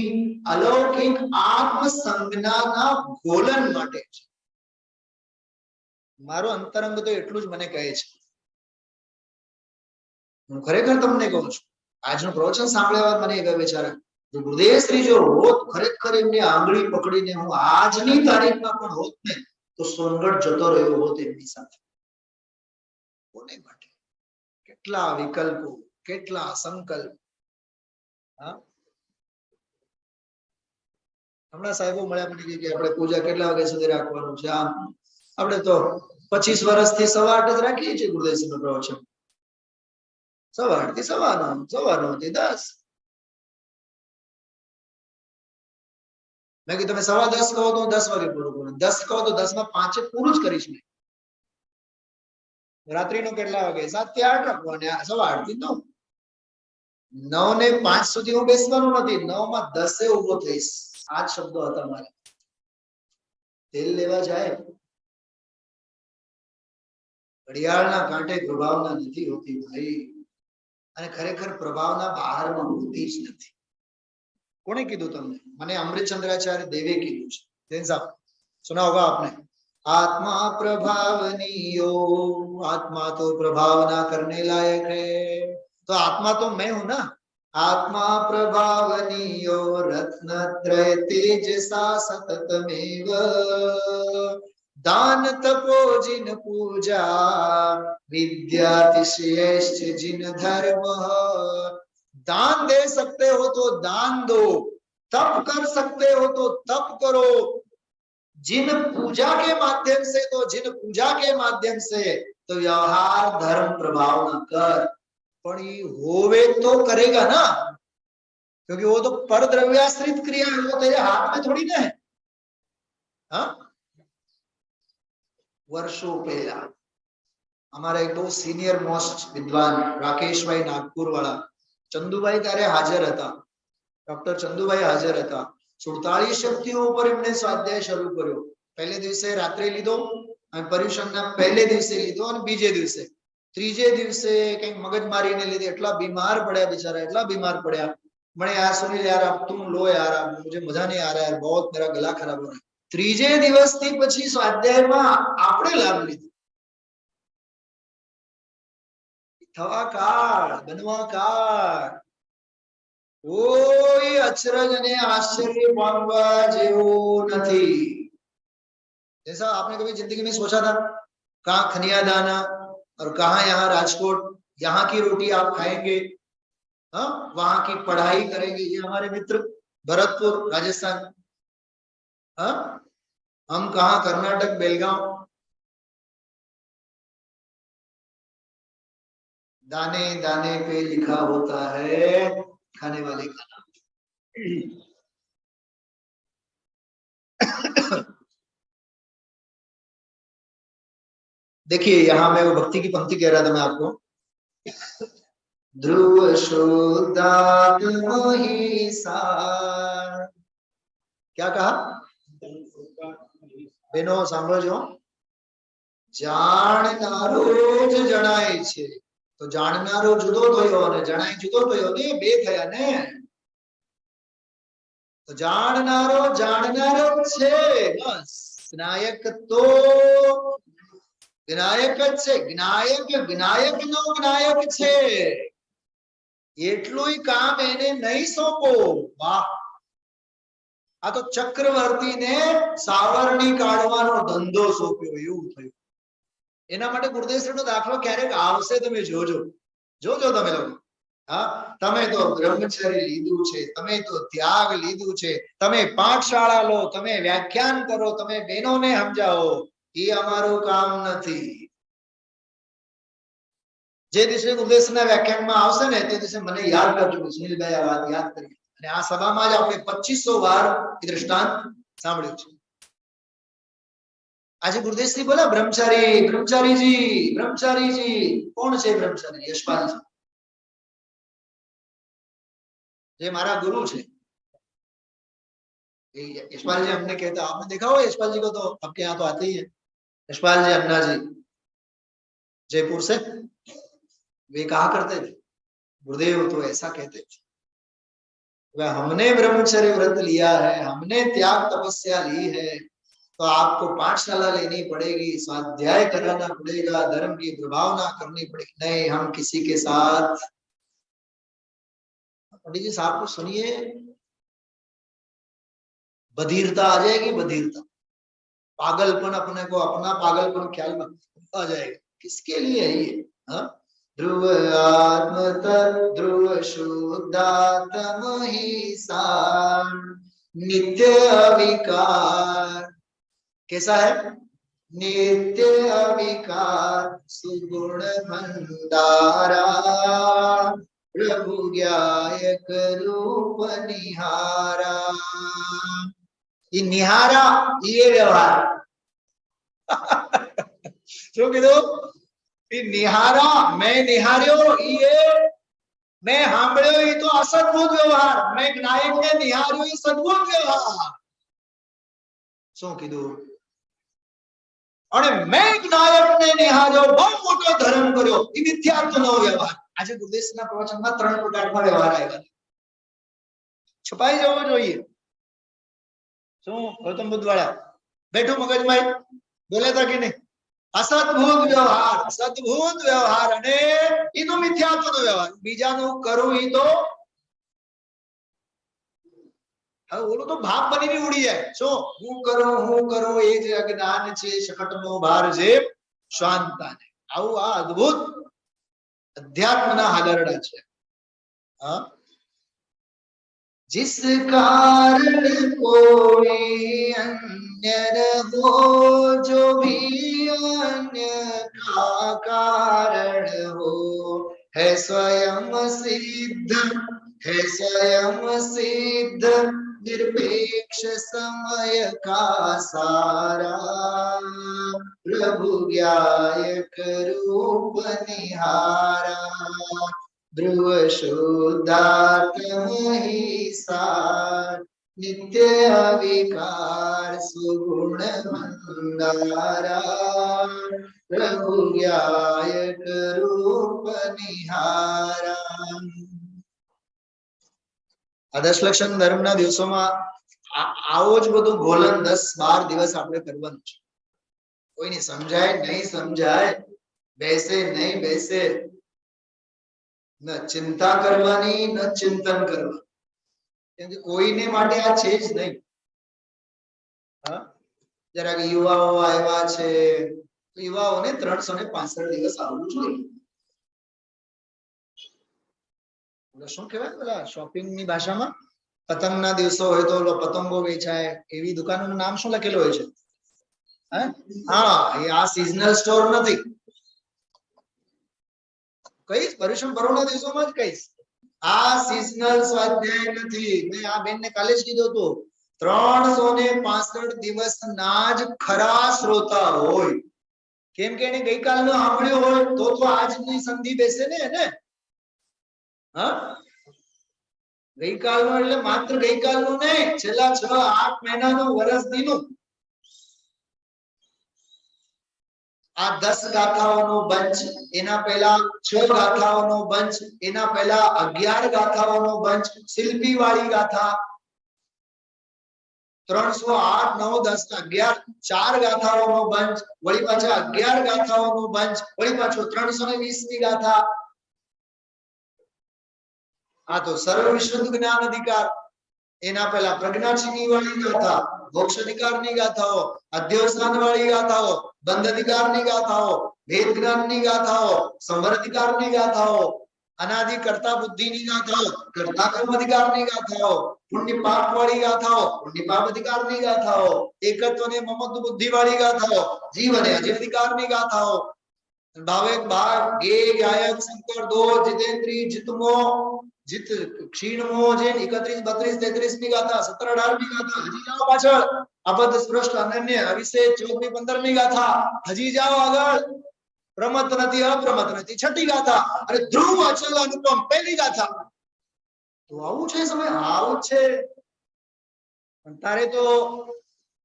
અલૌકિક આત્મ સંજ્ઞાના ગોલન માટે છે. મારો અંતરંગ તો એટલું જ મને કહે છે. હું ખરેખર તમને કહું છું, આજનું પ્રવચન સાંભળ્યા બાદ મને એક વિચાર આવ્યો, જો ગુરુદેવશ્રી જો હોત ખરેખર એમની આંગળી પકડીને હું આજની તારીખમાં પણ હોત ને, તો સોનગઢ જતો રહ્યો હોત એમની સાથે. કોને માટે? કેટલા વિકલ્પો, કેટલા સંકલ્પ. હા, હમણાં સાહેબો મળ્યા, મને કે આપણે પૂજા કેટલા વાગ્યા સુધી રાખવાનું છે. આમ આપણે તો 25 વર્ષથી 8:15 જ રાખીએ છીએ ગુરુદેવશ્રીનું પ્રવચન. 8:15 થી 9:30 થી 10. મેં કીધું તમે 10:15 કહો તો 10 વાગે પૂરું કરું, 10 કહો તો 10:05 પૂરું જ કરીશ. રાત્રિનો કેટલા વાગે? 7 થી 8 રાખવાનું, 8:15 થી 9. 9 ને 5 સુધી હું બેસવાનું નથી, 9:10 ઉભો થઈશ. આ જ શબ્દો હતા મારે. તેલ લેવા જાય, ઘડિયાળના કાંટે પ્રભાવના નથી હોતી ભાઈ, અને ખરેખર પ્રભાવના બહારમાં હોતી જ નથી. કોને કીધું તમને? મને અમૃતચંદ્રાચાર્ય દેવે કીધું છે. જૈન સાहब सुना होगा आपने, आत्मा प्रभावनीयो, आत्मा तो प्रभावना करने लायक है. तो आत्मा तो मैं हूं ना. आत्मा प्रभावनीयो रत्नत्रय तेजसा सततमेव, दान तपो जिन पूजा विद्यातिशयश्च जिन धर्म. दान दे सकते हो तो दान दो, तप कर सकते हो तो तप करो. जिन पूजा के माध्यम से तो जिन पूजा के माध्यम से तो व्यवहार धर्म प्रभाव न कर. पर ये होवे तो करेगा ना, क्योंकि वो तो पर द्रव्याश्रित क्रिया है, वो तेरे हाथ में थोड़ी ना है. हाँ, वर्षों पहला हमारा एक बहुत सीनियर मोस्ट विद्वान राकेशभाई नागपुर वाला चंदुभाई ત્યારે હાજર હતા. ડોક્ટર ચંદુભાઈ હાજર હતા. 47 શક્તિઓ ઉપર એમણે સ્વાધ્યાય શરૂ કર્યો. પહેલે દિવસે રાત્રે લીધો, અને પર્યુષણના પહેલે દિવસે લીધો, અને બીજે દિવસે, ત્રીજે દિવસે કંઈક મગજમારીને લીધે એટલા બીમાર પડ્યા બિચારા, એટલા બીમાર પડ્યા. મને यार सुनील यार अब तुम लो यार, अब मुझे मजा नहीं आ रहा है, बहुत मेरा गला खराब हो रहा है. ત્રીજે દિવસથી પછી સ્વાધ્યાયમાં આપણે લાભ લીધો. થવા કાળ, બનવા કાળ, કોઈ અચરજ અને આશ્ચર્ય પામવા જેવું નથી। जैसा आपने कभी जिंदगी में सोचा था कहाँ खनिया दाना और कहाँ यहाँ राजकोट, यहाँ की रोटी आप खाएंगे, हाँ वहां की पढ़ाई करेंगे। ये हमारे मित्र भरतपुर राजस्थान, हाँ हम कहाँ कर्नाटक बेलगांव। दाने दाने पे लिखा होता है खाने वाले का नाम। देखिए यहाँ मैं वो भक्ति की पंक्ति कह रहा था मैं आपको, ध्रुव शुद्धात्म ही सार। क्या कहा बेनो सांभळजो, જાણનારો જ જણાય છે। તો જાણનારો જુદો થયો અને જણાય જુદો થયો ને, બે થયા ને। તો જાણનારો જાણનારો છે બસ, જ્ઞાયક તો જ્ઞાયક જ છે, જ્ઞાયક વિનાયક નો જ્ઞાયક છે। એટલું કામ એને નહીં સોંપો। વાહ, આ તો ચક્રવર્તીને સાવરણી કાઢવાનો ધંધો સોંપ્યો એવું થયું। એના માટે ગુરુદેવશ્રીનો દાખલો ક્યારેક આવશે, તમે જોજો જોજો તમે લોકો। હા, તમે તો બ્રહ્મચર્ય લીધું છે, તમે તો ત્યાગ લીધું છે, તમે પાઠશાળા લો, તમે વ્યાખ્યાન કરો, તમે બહેનોને સમજાવો, એ અમારું કામ નથી। જે દિવસે ગુરુદેવશ્રીના વ્યાખ્યાનમાં આવશે ને તે દિવસે મને યાદ કરજો, સુનિલભાઈ આ વાત યાદ કરી। અને આ સભામાં જ આપણે 2500 વાર એ દ્રષ્ટાંત સાંભળ્યું છે। આજે गुरुदेवश्री बोला ब्रह्मचारी ब्रह्मचारी जी कौन છે ब्रह्मचारी? यशपाल जी, જે મારા गुरु છે। यशपाल जी हमने कहता, आपने देखा हो यशपाल जी को, तो आपके यहाँ तो आते ही है यशपाल जी। अन्ना जी जयपुर से, वे कहा करते थे गुरुदेव तो ऐसा कहते थे, हमने ब्रह्मचर्य व्रत लिया है, हमने त्याग तपस्या ली है, तो आपको पाठशाला लेनी पड़ेगी, स्वाध्याय कराना पड़ेगा, धर्म की प्रभावना करनी पड़ेगी। नहीं, हम किसी के साथ, पंडित जी साहब को सुनिए, बधिरता आ जाएगी, बधिरता, पागलपन, अपने को अपना पागलपन ख्याल में आ जाएगा। किसके लिए है ये? हाँ, ध्रुव आत्म ध्रुव शुद्धात्म ही सार, नित्य अविकार। कैसा है? नित्य अविकार सुगुण भंडारा, प्रभु ज्ञायक रूप निहारा। ये निहारा, ये व्यवहार जो कीधु निहारा, मैं निहार्यो, ये मैं सांभळ्यो, ये तो असद्भुत व्यवहार। मैं ज्ञायक ने निहार्यो, ये सद्भुत व्यवहार। शू कीधु? और मैं ज्ञायक ने निहार्यो, बहुत मोटो धर्म कर्यो, ये मिथ्यात्वनो व्यवहार। आज गुरुदेवश्रीना प्रवचનમાં 3 પ્રકારના વ્યવહાર આવ્યા છે, છપાઈ જવો જોઈએ। શું ગૌતમ બુદ્ધ વાળા બેઠું મગજમાં બોલે તા કે નહીં? असद्भुत व्यवहार, सद्भुत व्यवहार અને એ તો મિથ્યાત્વનો વ્યવહાર। બીજાનું કરું એ તો હવે ઓલું તો ભાપ બનીને ઉડી જાય। શું હું કરું એ જ અજ્ઞાન છે, શકટનો ભાર છે શાંતાને। આવું આ અદ્ભુત અધ્યાત્મના હાલરડા છે। હા, जिस कारण कोई अन्य न हो, जो भी अन्य का कारण हो, है स्वयं सिद्ध, है स्वयं सिद्ध, निरपेक्ष समय का सारा, प्रभु ज्ञायक रूप निहारा। ध्रुव शुद्धात्म ही सार, नित्य अविकार सुगुण भंडारा, प्रभु ज्ञायक रूप निहारा। आदर्श लक्षण धर्मना दिवसों आवो ज बधुं गोलन 10-12 दिवस आपणे करवानुं छे। कोईने समजाय नहीं समजाय, बेसे नहीं बेसे, ન ચિંતા કરવાની ન ચિંતન કરવાનું, કેમ કે કોઈને માટે આ છે જ નહીં. હા, જરાક યુવાઓ આવ્યા છે, યુવાઓને 365 દિવસ આવવું જોઈએ. શું કહેવાય પેલા શોપિંગ ની ભાષામાં, પતંગ ના દિવસો હોય તો પતંગો વેચાય, એવી દુકાનોનું નામ શું લખેલું હોય છે? હા, એ આ સિઝનલ સ્ટોર નથી. કઈશ પર્યુષણ પર્વના દિવસોમાં જ કઈશ, આ સિઝનલ સ્વાધ્યાય નથી. મેં આ બેનને કાલે જ કીધું હતું, 365 દિવસના જ ખરા શ્રોતા હોય. કેમ કે એને ગઈકાલનું સાંભળ્યું હોય તો આજની સંધિ બેસે ને એને. હા, ગઈકાલનું એટલે માત્ર ગઈકાલનું નહીં, છેલ્લા 6-8 મહિનાનું, વર્ષ દીનું. આ 10 ગાથાઓનો બંચ, એના પહેલા 6 ગાથાઓનો બંચ, એના પહેલા 11 ગાથાઓનો બંચ, શિલ્પી વાળી ગાથા 308, 9, 10, 11, 4 ગાથાઓનો બંચ, વળી પાછા 11 ગાથાઓનો બંચ, વળી પાછો 320 ની ગાથા. આ તો સર્વ વિશુદ્ધ જ્ઞાન અધિકાર, એના પહેલા પ્રજ્ઞાચિની વાળી ગાથા, મોક્ષ અધિકારની ગાથાઓ, અધ્યવસાન વાળી ગાથાઓ, બંધ અધિકારની ગાથાઓ, ભેદ જ્ઞાનની ગાથાઓ, સંવર અધિકારની ગાથાઓ, અનાદિ કર્તા બુદ્ધિની ગાથાઓ, કર્તા કર્મ અધિકારની ગાથાઓ, પુણ્ય પાપ વાળી ગાથાઓ, પુણ્ય પાપ અધિકારની ગાથાઓ, એકત્વ ને મમત્વ બુદ્ધિ વાળી ગાથાઓ, જીવ અને અજીવ અધિકારની ગાથાઓ, ભાવેક ભાગ ગે ગાયક શંકર દો જીતેન્દ્રી જીતમો જીત ક્ષીણમો જે 31, 32, 33 ની ગાથા, 17, 18 ની ગાથા. હજી જાઓ પાછળ, અબદ્ધ સ્પષ્ટ અનન્ય અવિશેષ 14, 15 ની ગાથા. હજી જાઓ આગળ, પ્રમત નથી અપ્રમત નથી 6ઠી ગાથા, અને ધ્રુવ અચલ અનુપમ 1લી ગાથા. તો આવું છે સમય, આવું છે. પણ તારે તો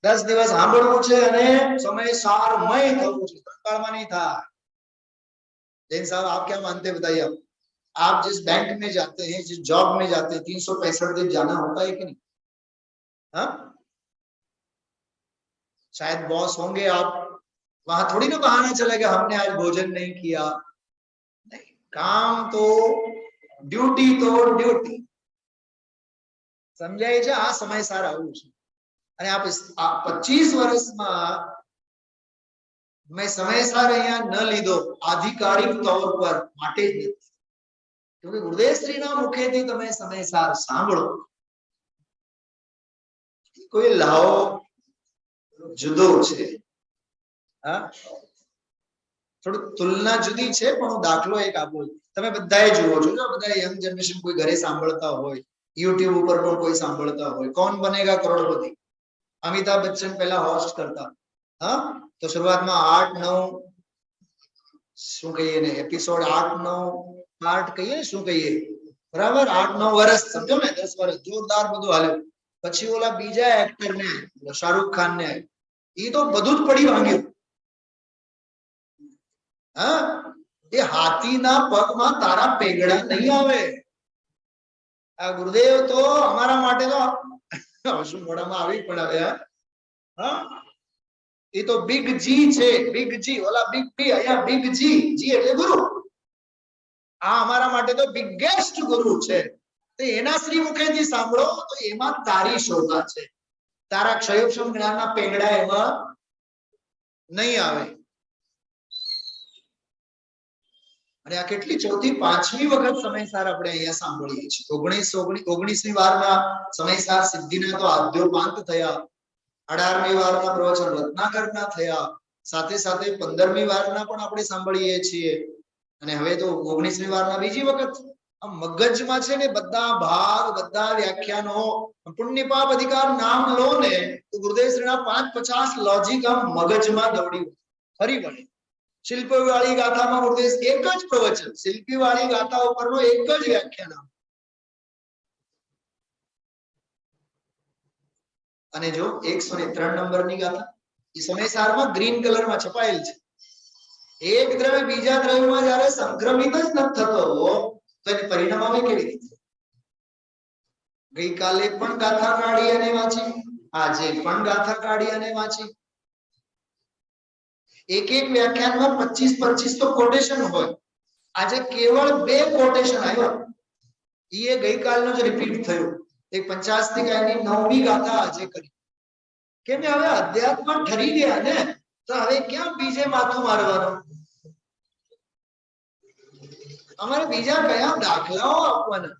10 દિવસ સાંભળવું છે અને સમય સારમય થવું છે, તત્કાળમાં નહીં થાય. जैन साहब आप क्या मानते हैं बताइए? आप जिस बैंक में जाते हैं, जिस जॉब में जाते हैं, 365 दिन जाना होता है कि नहीं? हाँ, शायद बॉस होंगे आप, वहां थोड़ी ना बहाना चलेगा हमने आज भोजन नहीं किया. नहीं, काम तो ड्यूटी तो ड्यूटी. समझाय છે આ સમય સાર આવું છે. અને આ 25 વર્ષમાં मैं समय सार અહીંયા ન લીધો આધિકારિક તौर पर માટે જ નથી, क्योंकि गुरुदेव श्रीना मुखेથી તમે સમય સાર સાંભળો, કોઈ લાવો જુદો છે. હા, થોડું તુલના જુદી છે, પણ હું દાખલો એક આપું. તમે બધાએ જુઓ છો, જો બધા યંગ જનરેશન કોઈ ઘરે સાંભળતા હોય, YouTube ઉપર પણ કોઈ સાંભળતા હોય, कौन बनेगा करोड़पति, अमिताभ बच्चन पहला होस्ट करता. हाँ, तो शुरुआत में 8-9 શું કહીએ ને એપિસોડ 8-9 પાર્ટ કહીએ, શું કહીએ, બરાબર 8-9 વર્ષ, સમજો ને 10 વર્ષ જોરદાર બધું હાલ્યું. પછી ઓલા બીજા એક્ટર ને, શાહરુખ ખાન ને, એ તો બધું જ પડી ભાંગ્યું. હા, એ હાથીના પગમાં તારા પેગડા નહીં આવે. આ ગુરુદેવ તો અમારા માટે તો શું મોઢામાં આવી પણ આવે. હા, એ તો બિગ જી છે, બિગ જી, ઓલા બિગ બી, અહીંયા બિગ જી, જી એટલે ગુરુ. આ અમારા માટે તો બિગેસ્ટ ગુરુ છે. તો એના શ્રી મુખેથી સાંભળો તો એમાં તારી શોભા છે, તારા ક્ષયોક્ષમ જ્ઞાનના પેંગડા એમાં નહીં આવે. અને આ કેટલી 4થી 5મી વખત સમયસાર આપણે અહીંયા સાંભળીએ છીએ. 19મી વારના સમયસાર સિદ્ધિના તો આદ્યોપાંત થયા, 18મી વારના પ્રવચન રત્નાકરના થયા, સાથે સાથે 15મી વારના પણ આપણે સાંભળીએ છીએ, અને હવે તો 19મી વારના બીજી વખત. આ મગજમાં છે ને બધા ભાગ, બધા વ્યાખ્યાનો, પુણ્ય પાપ અધિકાર નામ લો ને તો ગુરુદેવ શ્રીના 5-50 લોજિક આમ મગજમાં દોડી ફરી વળે. શિલ્પી વાળી ગાથામાં ગુરુદેવ એક જ પ્રવચન, શિલ્પી વાળી ગાથા ઉપરનો એક જ વ્યાખ્યાન. અને જો 103 નંબરની ગાથા એ સમયસારમાં ગ્રીન કલરમાં છપાયેલ છે. એક દ્રવ્ય બીજા દ્રવ્યમાં જ્યારે સંક્રમિત જ ન થતો તો એને પરિણામ આવે કેવી રીતે? ગઈકાલે પણ ગાથા કાઢી અને વાંચી, આજે પણ ગાથા કાઢી અને વાંચી. એક વ્યાખ્યાનમાં 25 તો કોટેશન હોય. આજે કેવળ 2 કોટેશન આવ્યા. એ ગઈકાલનો જ રિપીટ થયો. એક 50 ગાયની 9મી ગાથા આજે કરી. કેમ હવે અધ્યાત્મ ઠરી ગયા ને, તો હવે ક્યાં બીજે માથું મારવાનું? અમારે બીજા કયા દાખલાઓ આપવાના?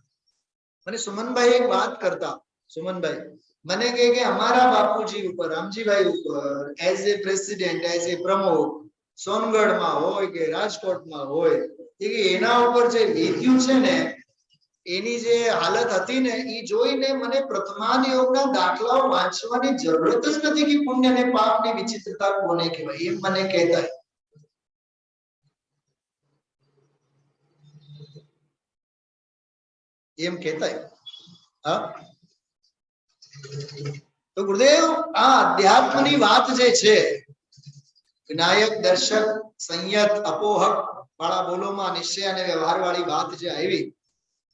મને સુમનભાઈ એક વાત કરતા. સુમનભાઈ મને કહે કે અમારા બાપુજી ઉપર, રામજીભાઈ ઉપર, as a president, as a પ્રમુખ, સોનગઢમાં હોય કે રાજકોટમાં હોય, એના ઉપર જે વીત્યું છે ને, એની જે હાલત હતી ને, એ જોઈને મને પ્રથમાન યોગના દાખલાઓ વાંચવાની જરૂરત જ નથી કે પુણ્ય અને પાપની વિચિત્રતા કોને કહેવાય, એમ મને કહેતા. એમ કહેતા. હા, તો ગુરુદેવ આ અધ્યાત્મની વાત જે છે, વિનાયક, દર્શક, સંયત, અપોહક વાળા બોલોમાં નિશ્ચય અને વ્યવહાર વાળી વાત જે આવી,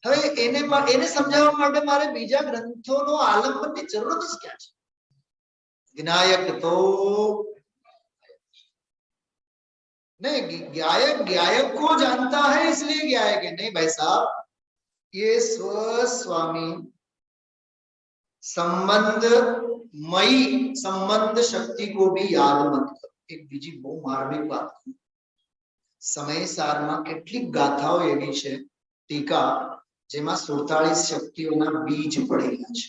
હવે એને સમજાવવા માટે મારે બીજા ગ્રંથોનો આલંબનની જરૂરત જ ક્યાં છે? વિનાયક તો नहीं, गायक को जानता है इसलिए गायक है. नहीं भाई साहब, ये स्वस्वामी संबंधमयी संबंध शक्ति को भी याद मत करो. एक बीजी बહુ માર્મિક વાત. સમય સારમાં કેટલીક ગાથાઓ એવી છે ટીકા જેમાં 47 શક્તિઓના બીજ પડેલા છે.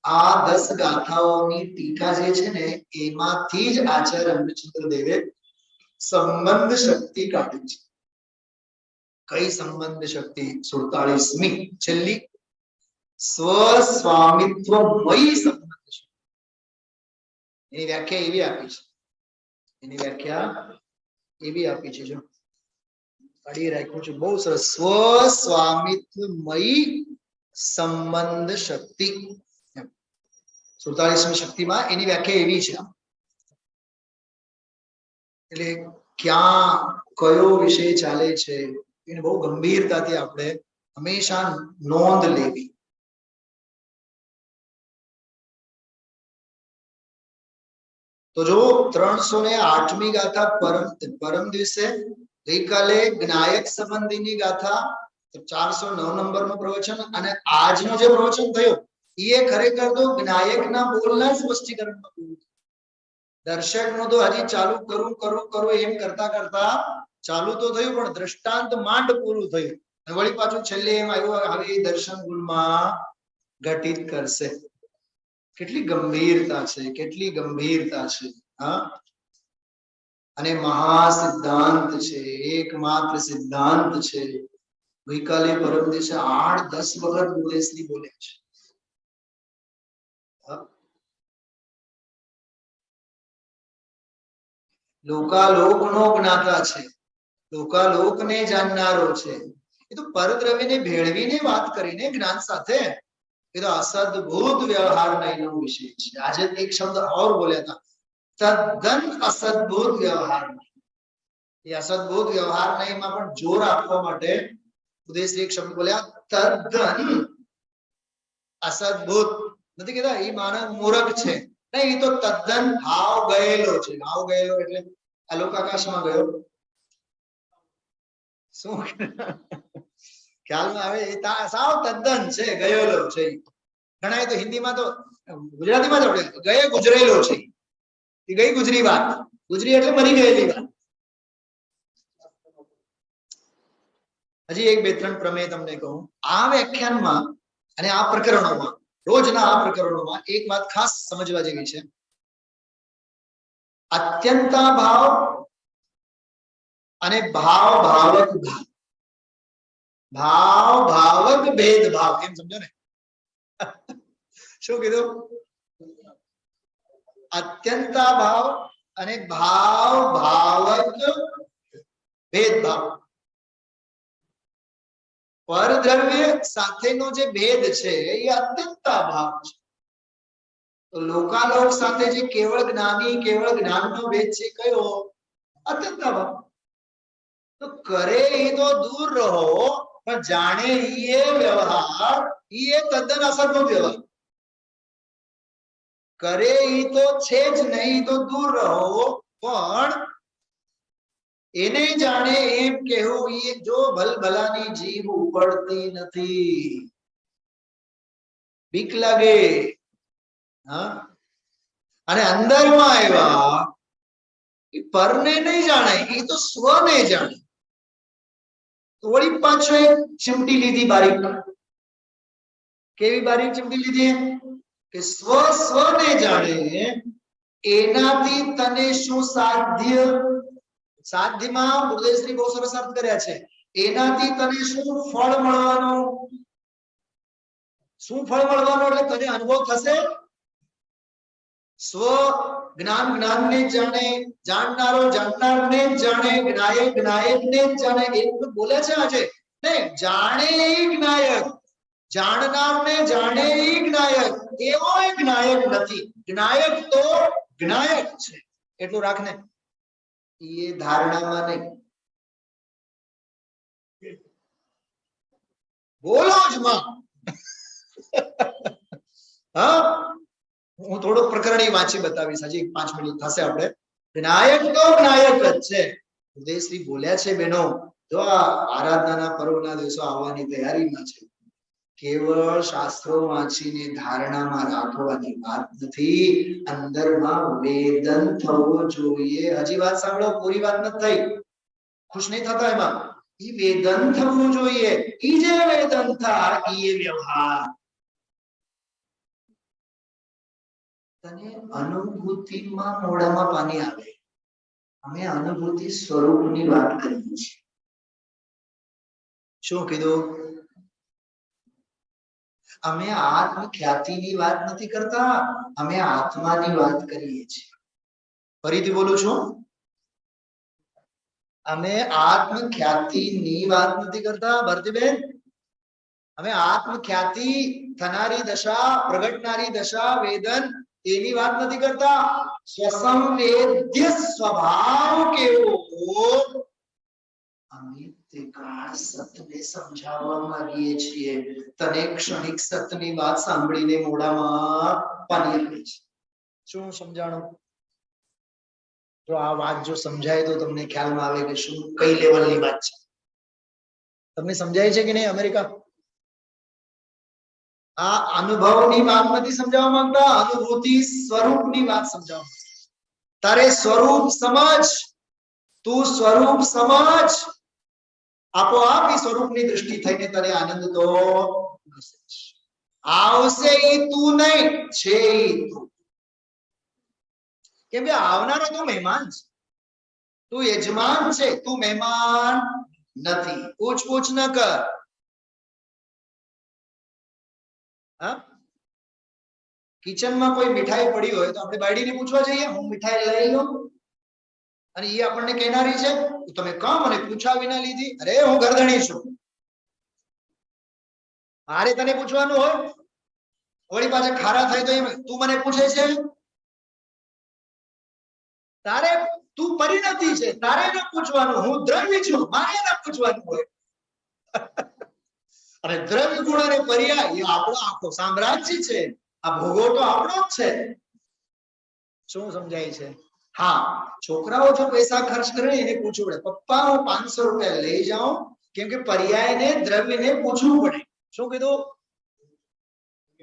આ 10 ગાથાઓની ટીકા જે છે ને, એમાંથી જ આચાર્ય રામચંદ્ર દેવે સંબંધ શક્તિ કાઢી છે. કઈ સંબંધ શક્તિ? 47મી છેલ્લી સ્વસ્વામિત્વમયી સંબંધ શક્તિ. એની વ્યાખ્યા એવી આપી છે. એની વ્યાખ્યા એવી આપી છે, જો કાઢી રાખ્યું છે, બહુ સરસ. સ્વસ્વામિત્વમયી સંબંધ શક્તિ 47મી શક્તિમાં એની વ્યાખ્યા એવી છે. એટલે ક્યાં કયો વિષય ચાલે છે એને બહુ ગંભીરતાથી આપણે હંમેશા નોંધ લેવી. તો જો 308મી ગાથા પરમ દિવસે, ગઈકાલે જ્ઞાયક સંબંધીની ગાથા 409 નંબરનું પ્રવચન, અને આજનો જે પ્રવચન થયો એ ખરેખર તો જ્ઞાયકના બોલના સ્પષ્ટીકરણમાં પૂરું. દર્શકનું તો હજી ચાલુ કરું એમ કરતા કરતા ચાલુ તો થયું, પણ દ્રષ્ટાંત માંડ પૂરું થયું. વળી પાછું છેલ્લે એમ આવ્યું, હવે દર્શન ગુણમાં ઘટિત કરશે. કેટલી ગંભીરતા છે, કેટલી ગંભીરતા છે. હા, અને મહાસિદ્ધાંત છે, એકમાત્ર સિદ્ધાંત છે. ગઈકાલે પરમ દિવસે 8-10 વખત ગુરુદેવશ્રી બોલ્યા છે. લોકાલોકનો જ્ઞાતા છે, લોકાલોકને જાણનારો છે. એ તો પરદ્રવ્યને ભેળવીને વાત કરીને જ્ઞાન સાથે, એ તો અસદભૂત વ્યવહાર નહીનો વિષય છે. આજે એક શબ્દ ઓર બોલ્યા હતા, તદ્દન અસદભૂત વ્યવહાર નહીં. એ અસદભૂત વ્યવહાર નહીંમાં પણ જોર આપવા માટે ઉદયશ્રી એક શબ્દ બોલ્યા, તદ્દન અસદભૂત. નથી કહેતા એ માનવ મૂર્ખ છે, નહીં, એ તો તદ્દન હાવ ગયેલો છે. હાવ ગયેલો એટલે આલોક આકાશમાં ગયો. શું ખ્યાલમાં આવે? એ સાવ તદ્દન છે, ગયેલો છે. ઘણા તો હિન્દીમાં તો ગુજરાતીમાં જ ગયે ગુજરેલો છે. એ ગઈ ગુજરી વાત. ગુજરી એટલે મરી ગયેલી વાત. હજી એક 2-3 પ્રમેય તમને કહું. આ વ્યાખ્યાનમાં અને આ પ્રકરણોમાં, રોજના આ પ્રકરણોમાં એક વાત ખાસ સમજવા જેવી છે. અત્યંતા ભાવ અને ભાવ ભાવક ભાવ, ભાવ ભાવક ભેદભાવ, એમ સમજો ને. શું કીધું? અત્યંતા ભાવ અને ભાવ ભાવક ભેદભાવ. પરદ્રવ્ય સાથેનો જે ભેદ છે એ અત્યંતા ભાવ છે. તો લોકાલોક સાથે જે કેવળ જ્ઞાની, કેવળ જ્ઞાનનો ભેદ છે, કયો? અત્યંતા ભાવ. તો કરે એ તો દૂર રહો, પણ જાણે એ વ્યવહાર એ તદ્દન અસદભૂત વ્યવહાર. કરે એ તો છે જ નહીં, તો દૂર રહો, પણ એને જાણે એમ કહેવું એ જો ભલભલાની જીભ ઉપડતી નથી. બીક લાગે. હા, અને અંદરમાં આવ્યા એ પરને નહીં જાણે, એ તો સ્વને જાણે. તો વળી પાછો એક ચીમટી લીધી બારીક. કેવી બારીક ચીમટી લીધી કે સ્વને જાણે એનાથી તને શું સાધ્ય. સાધ્યમાં ગુરુદેવશ્રી બહુ સરસ અર્થ કર્યા છે. એનાથી તને શું ફળ મળવાનું. શું ફળ મળવાનું એટલે તને અનુભવ થશે. સ્વ જ્ઞાન જ્ઞાનને જાણે, જાણનારો જાણનારને જાણે, જ્ઞાયક જ્ઞાયકને જાણે. એક તો બોલે છે આજે ને જાણે એ જ્ઞાયક, જાણનારને જાણે એ જ્ઞાયક. એવો જ્ઞાયક નથી. જ્ઞાયક તો જ્ઞાયક છે. એટલું રાખને. એ ધારણામાં નહીં. બોલો જ માં. હા, હું થોડું પ્રકરણ વાંચી બતાવીશ. હજી 5 મિનિટ થશે. આપણે જ્ઞાયક તો જ્ઞાયક જ છે. ઉદયશ્રી બોલ્યા છે બહેનો, જો આ આરાધનાના પર્વના દિવસો આવવાની તૈયારીમાં છે. કેવળ શાસ્ત્રો વાંચીને ધારણામાં રાખવાની વાત નથી. અંદરમાં વેદન થવું જોઈએ. હજી વાત સાંભળો, પૂરી વાત નથી થઈ. ખુશ નહીં થતા એમાં. ઈ વેદન થવું જોઈએ. ઈ જે વેદન થાય ઈ વ્યવહાર. તને અનુભૂતિમાં મોઢામાં પાણી આવે. અમે અનુભૂતિ સ્વરૂપની વાત કરીએ છીએ. શું કીધું? અમે આત્મ ખ્યાતિની વાત નથી કરતા, અમે આત્માની વાત કરીએ છીએ. ફરીથી બોલું છું, અમે આત્મ ખ્યાતિની વાત નથી કરતા ભારતીબેન. અમે આત્મ ખ્યાતિ થનારી દશા, પ્રગટનારી દશા, વેદન એની વાત નથી કરતા. સ્વસંવેદ્ય સ્વભાવ કેવો અમે તે કાળ સતને સમજાવવા માંગીએ છીએ. તને ક્ષણિક સતની વાત સાંભળીને મોઢામાં પાણી આવે છે. શું સમજાણું? જો આ વાત જો સમજાય તો તમને ખ્યાલમાં આવે કે શું કઈ લેવલની વાત છે. તમને સમજાય છે કે નહીં? અમેરિકા આ અનુભવની વાત નથી સમજાવવા માંગતા, અનુભૂતિ સ્વરૂપની વાત સમજાવવા. તારે સ્વરૂપ સમજ, તું સ્વરૂપ સમજ. આપોઆપ એ સ્વરૂપની દૃષ્ટિ થઈને તને આનંદ તો આવશે. એ તું નહીં છે, તું. કેમ કે આવનારો તું મહેમાન છે, તું યજમાન છે, તું મહેમાન નથી. પૂછ ન કર. કિચનમાં કોઈ મીઠાઈ પડી હોય તો આપણે બાયડીને પૂછવા જઈએ, હું મીઠાઈ લઈ લઉં? અને એ આપણને કહેનારી છે તમે કામ મને પૂછા વિના લીધી. અરે હું ગરદણી છું, મારે તને પૂછવાનું હોય. વળી પાછા ખારા થાય તો એમ તું મને પૂછે છે. તારે તું પરિણતિ છે, તારે ન પૂછવાનું. હું દ્રવ્ય છું, મારે ન પૂછવાનું હોય. અને દ્રવ્ય ગુણ અને પર્યાય એ આપણો આખો સામ્રાજ્ય છે. આ ભોગો તો આપણો જ છે. શું સમજાય છે? હા, છોકરાઓ જો પૈસા ખર્ચ કરે એને પૂછવું પડે, પપ્પા હું 500 રૂપિયા લઈ જાઉં, કેમ કે પર્યાયને દ્રવ્યને પૂછવું પડે. શું કીધું?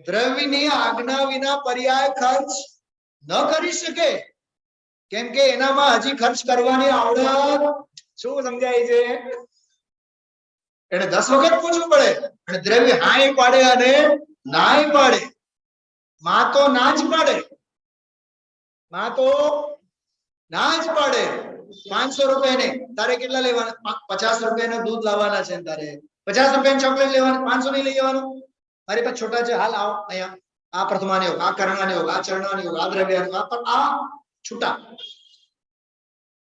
દ્રવ્યની આજ્ઞા વિના પર્યાય ખર્ચ ન કરી શકે, કેમ કે એનામાં હજી ખર્ચ કરવાની આવડત. શું સમજાય છે? એને 10 વખત પૂછવું પડે. અને દ્રવ્ય હાય પાડે અને નાય પાડે. માં તો ના જ પાડે, માં તો ના જ પાડે. 500 રૂપિયા ને તારે કેટલા લેવાના? 50 રૂપિયાનું દૂધ લાવવાના છે, તારે 50 રૂપિયાની ચોકલેટ લેવાની, 500 નહીં લઈ જવાનું. મારી પાસે છોટા છે, હાલ આવો અહીંયા. આ પ્રથમાને યોગ, આ કરણાને યોગ, આ ચરણાને યોગ, આ દ્રવ્યાને યોગ, આ છૂટા.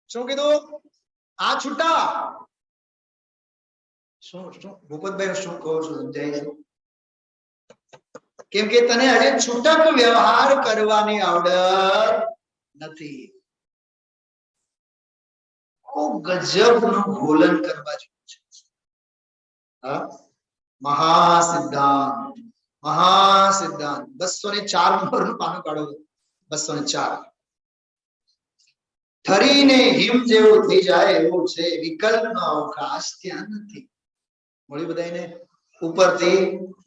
શું કીધું? આ છૂટા. શું ભૂપતભાઈ શું કહું છું સમજાય છે? કેમ કે તને હજે છૂટક વ્યવહાર કરવાની આવડત નથી. ગજબનું ઘોલન કરવા જેવું છે. મહાસિદ્ધાંત, મહાસિદ્ધાંત 204 નંબરનું પાનું કાઢો. 204 ઠરીને હિમ જેવું થઈ જાય એવું છે, વિકલ્પનો અવકાશ ત્યાં નથી. મળ્યું બધાને? ઉપરથી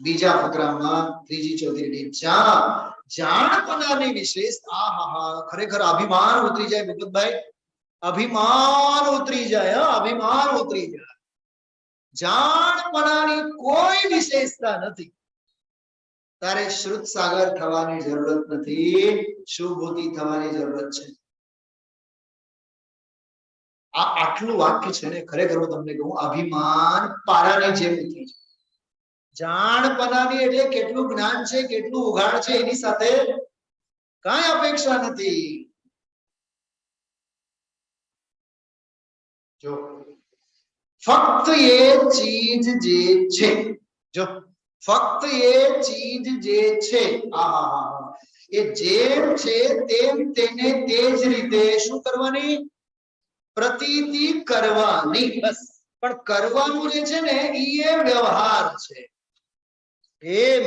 બીજા ફકરામાં ત્રીજી ચોથી લીટી, જ્યાં જાણપણાની વિશેષ આહાહા, ખરેખર અભિમાન ઉતરી જાય ભૂપતભાઈ, અભિમાન ઉતરી જાય, અભિમાન ઉતરી જાય. જાણપણાની કોઈ વિશેષતા નથી, તારે શ્રુત સાગર થવાની જરૂરત નથી, શુભૂતિ થવાની જરૂરત છે. આ આટલું વાક્ય છે ને, ખરેખર હું તમને કહું, અભિમાન પારાની જેમ ઉતરી જાય. જાણપણાની એટલે કેટલું જ્ઞાન છે, કેટલું ઉઘાડ છે, એની સાથે કાંઈ અપેક્ષા નથી. જો ફક્ત એ ચીજ જે છે, જો ફક્ત એ ચીજ જે છે, આહાહા, એ જેમ છે તેમ તેને તે જ રીતે શું કરવાની? પ્રતીતિ કરવાની. બસ. પણ કરવાનું જે છે ને એ વ્યવહાર છે. એમ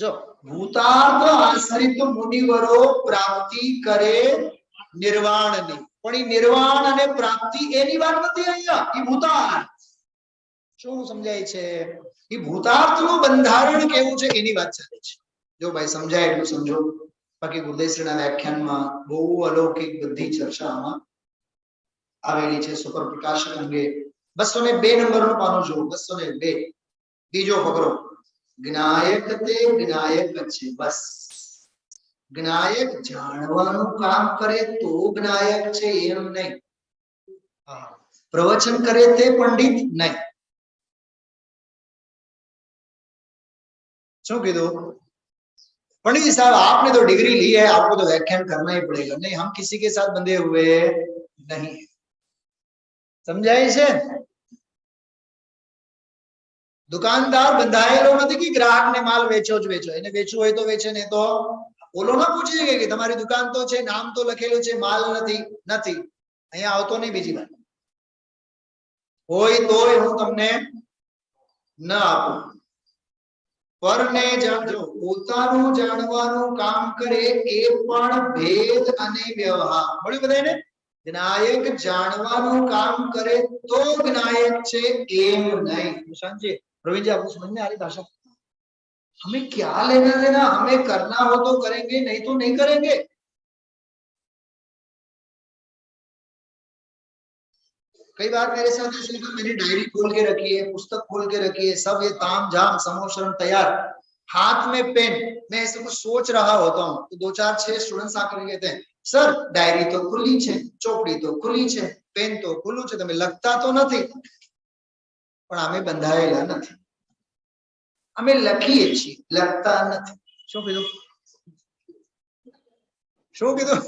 જો ભૂતાર્થ આશ્રિત મુનિવરો પ્રાપ્તિ કરે નિર્વાણની, પણ એ નિર્વાણ અને પ્રાપ્તિ એની વાત નથી અહીંયા, એ ભૂતાર્થ. શું સમજાય છે? એ ભૂતાર્થનું બંધારણ કેવું છે એની વાત ચાલે છે. જો ભાઈ સમજાય એટલું સમજો, બાકી ગુરુદેવશ્રીના વ્યાખ્યાનમાં બહુ અલૌકિક બધી ચર્ચામાં આવેલી છે. સુપર પ્રકાશક અંગે 202 નંબરનું પાનું જુઓ, 202, બીજો ફકરો. જ્ઞાયક તે જ્ઞાયક છે, બસ. જ્ઞાયક જાણવાનું કામ કરે તો જ્ઞાયક છે એમ નહીં. પ્રવચન કરે તે પંડિત નહીં. શું કીધું? पंडित जी साहब आपने तो डिग्री ली है, आपको तो व्याख्यान करना ही पड़ेगा. नहीं, हम किसी के साथ बंधे हुए नहीं. समझाय છે? દુકાનદાર બંધાયેલો નથી કે ગ્રાહકને માલ વેચો જ વેચો. એને વેચવું હોય તો વેચે, ને તો ઓલો ના પૂછે કે તમારી દુકાન તો છે, નામ તો લખેલું છે, માલ નથી. નથી, અહીંયા આવતો નહીં. બીજી વાત હોય તો હું તમને ન આપું. પરને જાણજો, પોતાનું જાણવાનું કામ કરે એ પણ ભેદ અને વ્યવહાર. મળ્યું બધાને? જ્ઞાયક જાણવાનું काम करे तो ज्ञायक છે એમ નહીં. નિશાંતજી, प्रवीण जी, आपको समझ में आ रही भाषा? हमें क्या लेना देना, हमें करना हो तो करेंगे, नहीं तो नहीं करेंगे. कई बार मेरे साथ ऐसे होता है, मैंने डायरी खोल के रखी है, पुस्तक खोल के रखी है, सब ये ताम झाम समोशरण तैयार, हाथ में पेन, मैं ऐसे कुछ सोच रहा होता हूँ तो 2-4-6 स्टूडेंट्स आकर कहते हैं, सर डायरी तो खुली है, ચોપડી तो खुली है, पेन तो खुलू है, તમે લખતા તો નથી. પણ અમે બંધાયેલા નથી, અમે લખીએ છીએ, લખતા નથી. શું કીધું? શું કીધું?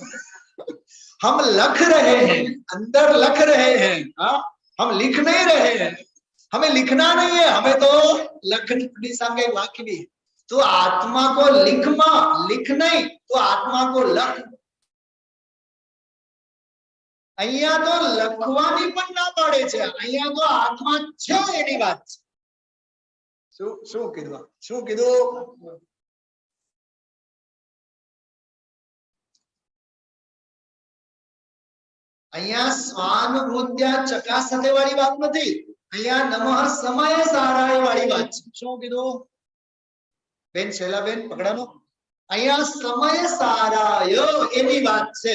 हम लख रहे हैं, अंदर लख रहे हैं. हाँ, हम लिख नहीं रहे हैं, हमें लिखना नहीं है, हमें तो लखनी सामने एक वाक्य भी है, तो आत्मा को लिखमा, लिख नहीं तो आत्मा को लख. અહીંયા તો લખવાની પણ ના પાડે છે, અહીંયા તો આત્મા છે એની વાત છે. શું કીધું? શું કીધું? અહીંયા સ્વાનુભૂત્યા ચકાસતે વાળી વાત નથી, અહીંયા નમઃ સમય સારાય વાળી વાત છે. શું કીધું બેન? શૈલા બેન પકડાનો. અહીંયા સમય સારાય એની વાત છે,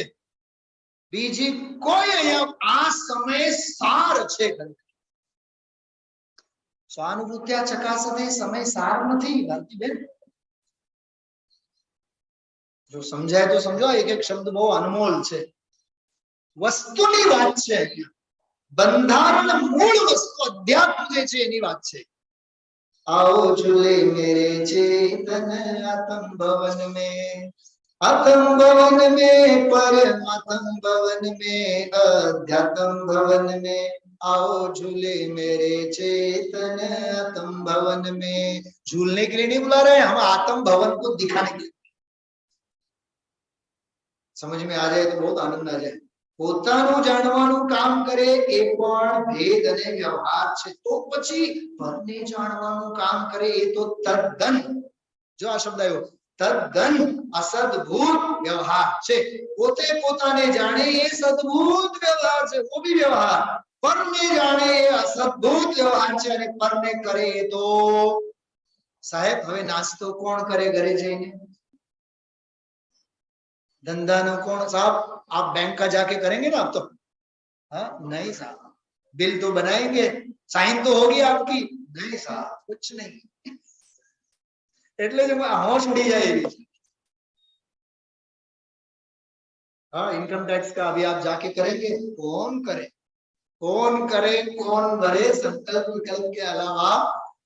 બીજી કોઈ અહીંયા આ સમય સાર છે. સ્વાનુભૂત્યા ચકાસતે સમય સાર નથી ભારતી બેન. જો સમજાય તો સમજો, એક એક શબ્દ બહુ અનમોલ છે. વસ્તુની વાત છે, બંધારણ મૂળ વસ્તુ અધ્યાત્મ જે છે એની વાત છે. आओ झूले मेरे चेतन आत्म भवन में, आत्म भवन में परमात्म भवन में, अध्यात्म भवन में. आओ झूले मेरे चेतन आत्म भवन में. झूलने के लिए नहीं बुला रहे हैं, हम आत्म भवन को दिखाने के लिए. समझ में आ जाए तो बहुत आनंद आ जाए. પોતાનું જાણવાનું કામ કરે એ પણ ભેદ અને વ્યવહાર છે, તો પછી પરને જાણવાનું કામ કરે એ તો તદ્દન. જો આ શબ્દ આવ્યો, તદ્દન અસદભૂત વ્યવહાર છે. પોતે પોતાને જાણે એ સદભૂત વ્યવહાર છે, वो भी व्यवहार. પરને જાણે એ અસદભૂત વ્યવહાર છે અને પરને કરે એ તો સાહેબ હવે નાસ્તો કોણ કરે ઘરે જઈને? धंधा नो कौन? साहब आप बैंक का जाके करेंगे ना? आप तो हाँ नहीं साहब. बिल तो बनाएंगे, साइन तो होगी आपकी? नहीं साहब कुछ नहीं. એટલે જ હોશ ઉડી જાય એવી. हाँ इनकम टैक्स का अभी आप जाके करेंगे? कौन करे, कौन करे, कौन भरे? संकल्प विकल्प के अलावा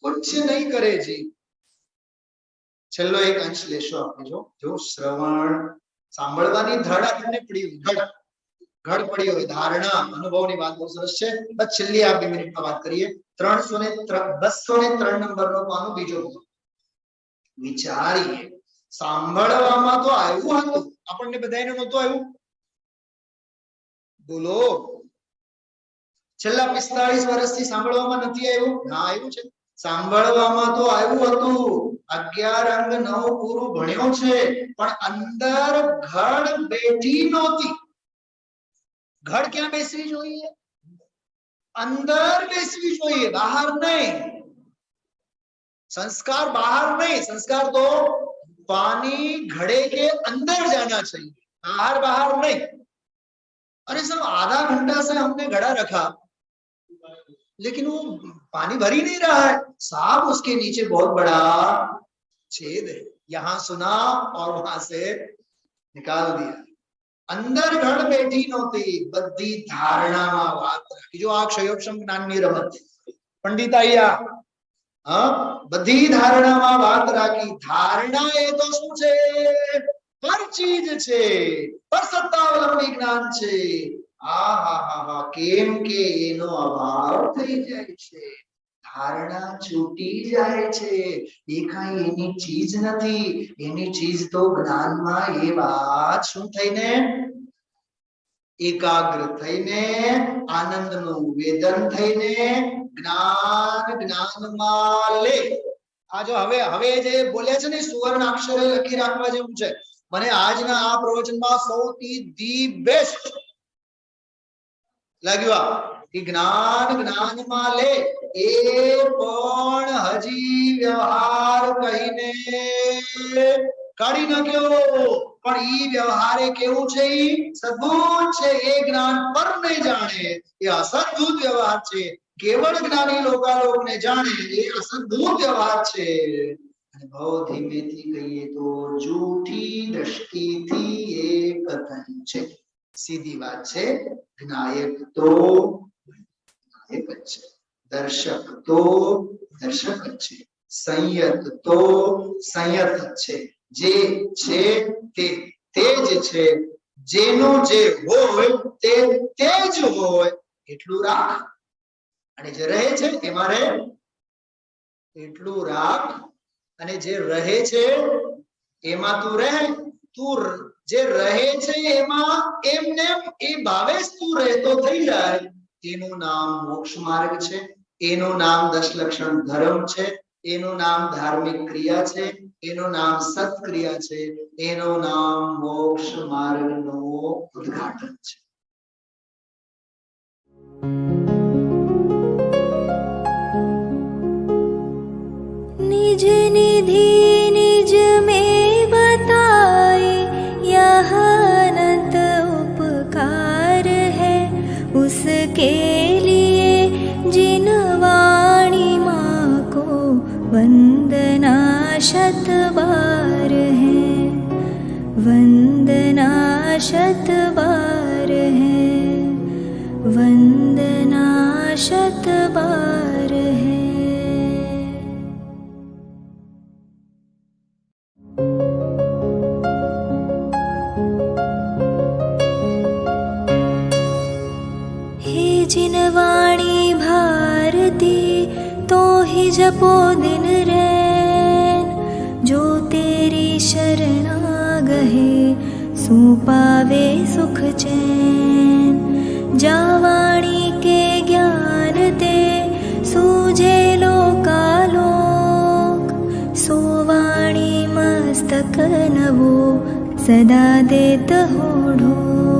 कुछ नहीं करे जी. છેલ્લો એક અંશ લેશો આપણે. જો શ્રવણ સાંભળવાની ધડ આપણને પડી હોય, ઘડ પડી હોય, ધારણા અનુભવની વાત બહુ સરસ છે. બસ છેલ્લી આ 2 મિનિટમાં વાત કરીએ. 203 નંબરનો પાનો બીજો ભાગ. વિચારીએ સાંભળવામાં તો આવ્યું હતું, આપણને બધાને નહોતું આવ્યું? બોલો, છેલ્લા 45 વર્ષથી સાંભળવામાં નથી આવ્યું? ના આવ્યું છે. સાંભળવામાં તો આવ્યું હતું. 11 અંગ 9 પૂરું ભણ્યો છે, પણ અંદર ઘડ બેઠી નહોતી. ઘડ ક્યાં બેસવી જોઈએ? અંદર બેસવી જોઈએ, બહાર નહીં. संस्कार बाहर नहीं, संस्कार तो पानी घड़े के अंदर जाना चाहिए, बाहर नहीं. अरे सब आधा घंटा से हमने घड़ा रखा, लेकिन वो पानी भर ही नहीं रहा है साहब. उसके नीचे बहुत बड़ा छेद है, यहाँ सुना और वहां से निकाल दिया. अंदर घड़ बैठी नहोती, बधी धारणा में बात राखी. जो आ क्षयोक्षम ज्ञाननी रमत पंडिताइया, हाँ बधी धारणा में बात राखी. धारणा ए तो શું છે? પર ચીજ છે, પર સત્તાવલંબી જ્ઞાન છે. આહાહા કેમ કે એનો અભાવ થઈ જાય છે, ધારણા છૂટી જાય છે. એ કાંઈ એની ચીજ નથી, એની ચીજ તો જ્ઞાનમાં એ વાત શું થઈને એકાગ્ર થઈને આનંદનું વેદન થઈને જ્ઞાનમાં લે. આ જો હવે જે બોલ્યા છે ને સુવર્ણ અક્ષરે લખી રાખવા જેવું છે. મને આજના આ પ્રવચનમાં સૌથી ધી બેસ્ટ લાગ્યું કે જ્ઞાનમાં લે. એ પણ હજી વ્યવહાર કહીને કાઢી નાખ્યો, પણ ઈ વ્યવહારે કેવું છે? સદભૂત છે. એ જ્ઞાન પર નહીં જાણે એ અસદભૂત વ્યવહાર છે. કેવળ જ્ઞાની લોકાલોકને જાણે એ અસદભૂત વ્યવહાર છે. અને બહુ ધીમેથી કહીએ તો જૂઠી દ્રષ્ટિથી એ કથન છે. સીધી વાત છે, જ્ઞાયક તો જ્ઞાયક જ છે, દર્શક તો દર્શક જ છે, સંયત તો સંયત જ છે. જે છે તે જ છે. જેનું જે હોય તે જ હોય એટલું રાખ. અને જે રહે છે એમાં રહે એટલું રાખ. અને જે રહે છે એમાં તું રહે. તું જે રહે છે એમાં એમને એ ભાવે તું રહેતો થઈ જાય. એનું નામ મોક્ષ માર્ગ છે, એનું નામ 10 લક્ષણ ધર્મ છે, એનું નામ ધાર્મિક ક્રિયા છે, એનું નામ સત્ક્રિયા છે, એનું નામ મોક્ષ માર્ગનો ઉદ્ઘાટન છે. निज निधि निज में बताए, यह अनंत उपकार है उसके लिए जिन वाणी माँ को वंदना शत बार है, वंदना शत बार है, वंदना शत बार है. जिन वाणी भारती तो ही जपो दिन रैन, जो तेरी शरणा गहे सो पावे सुख चैन. जा वाणी के ज्ञान ते सूझे लोकालोक, सो वाणी मस्त मस्तक नवो सदा देत होढो।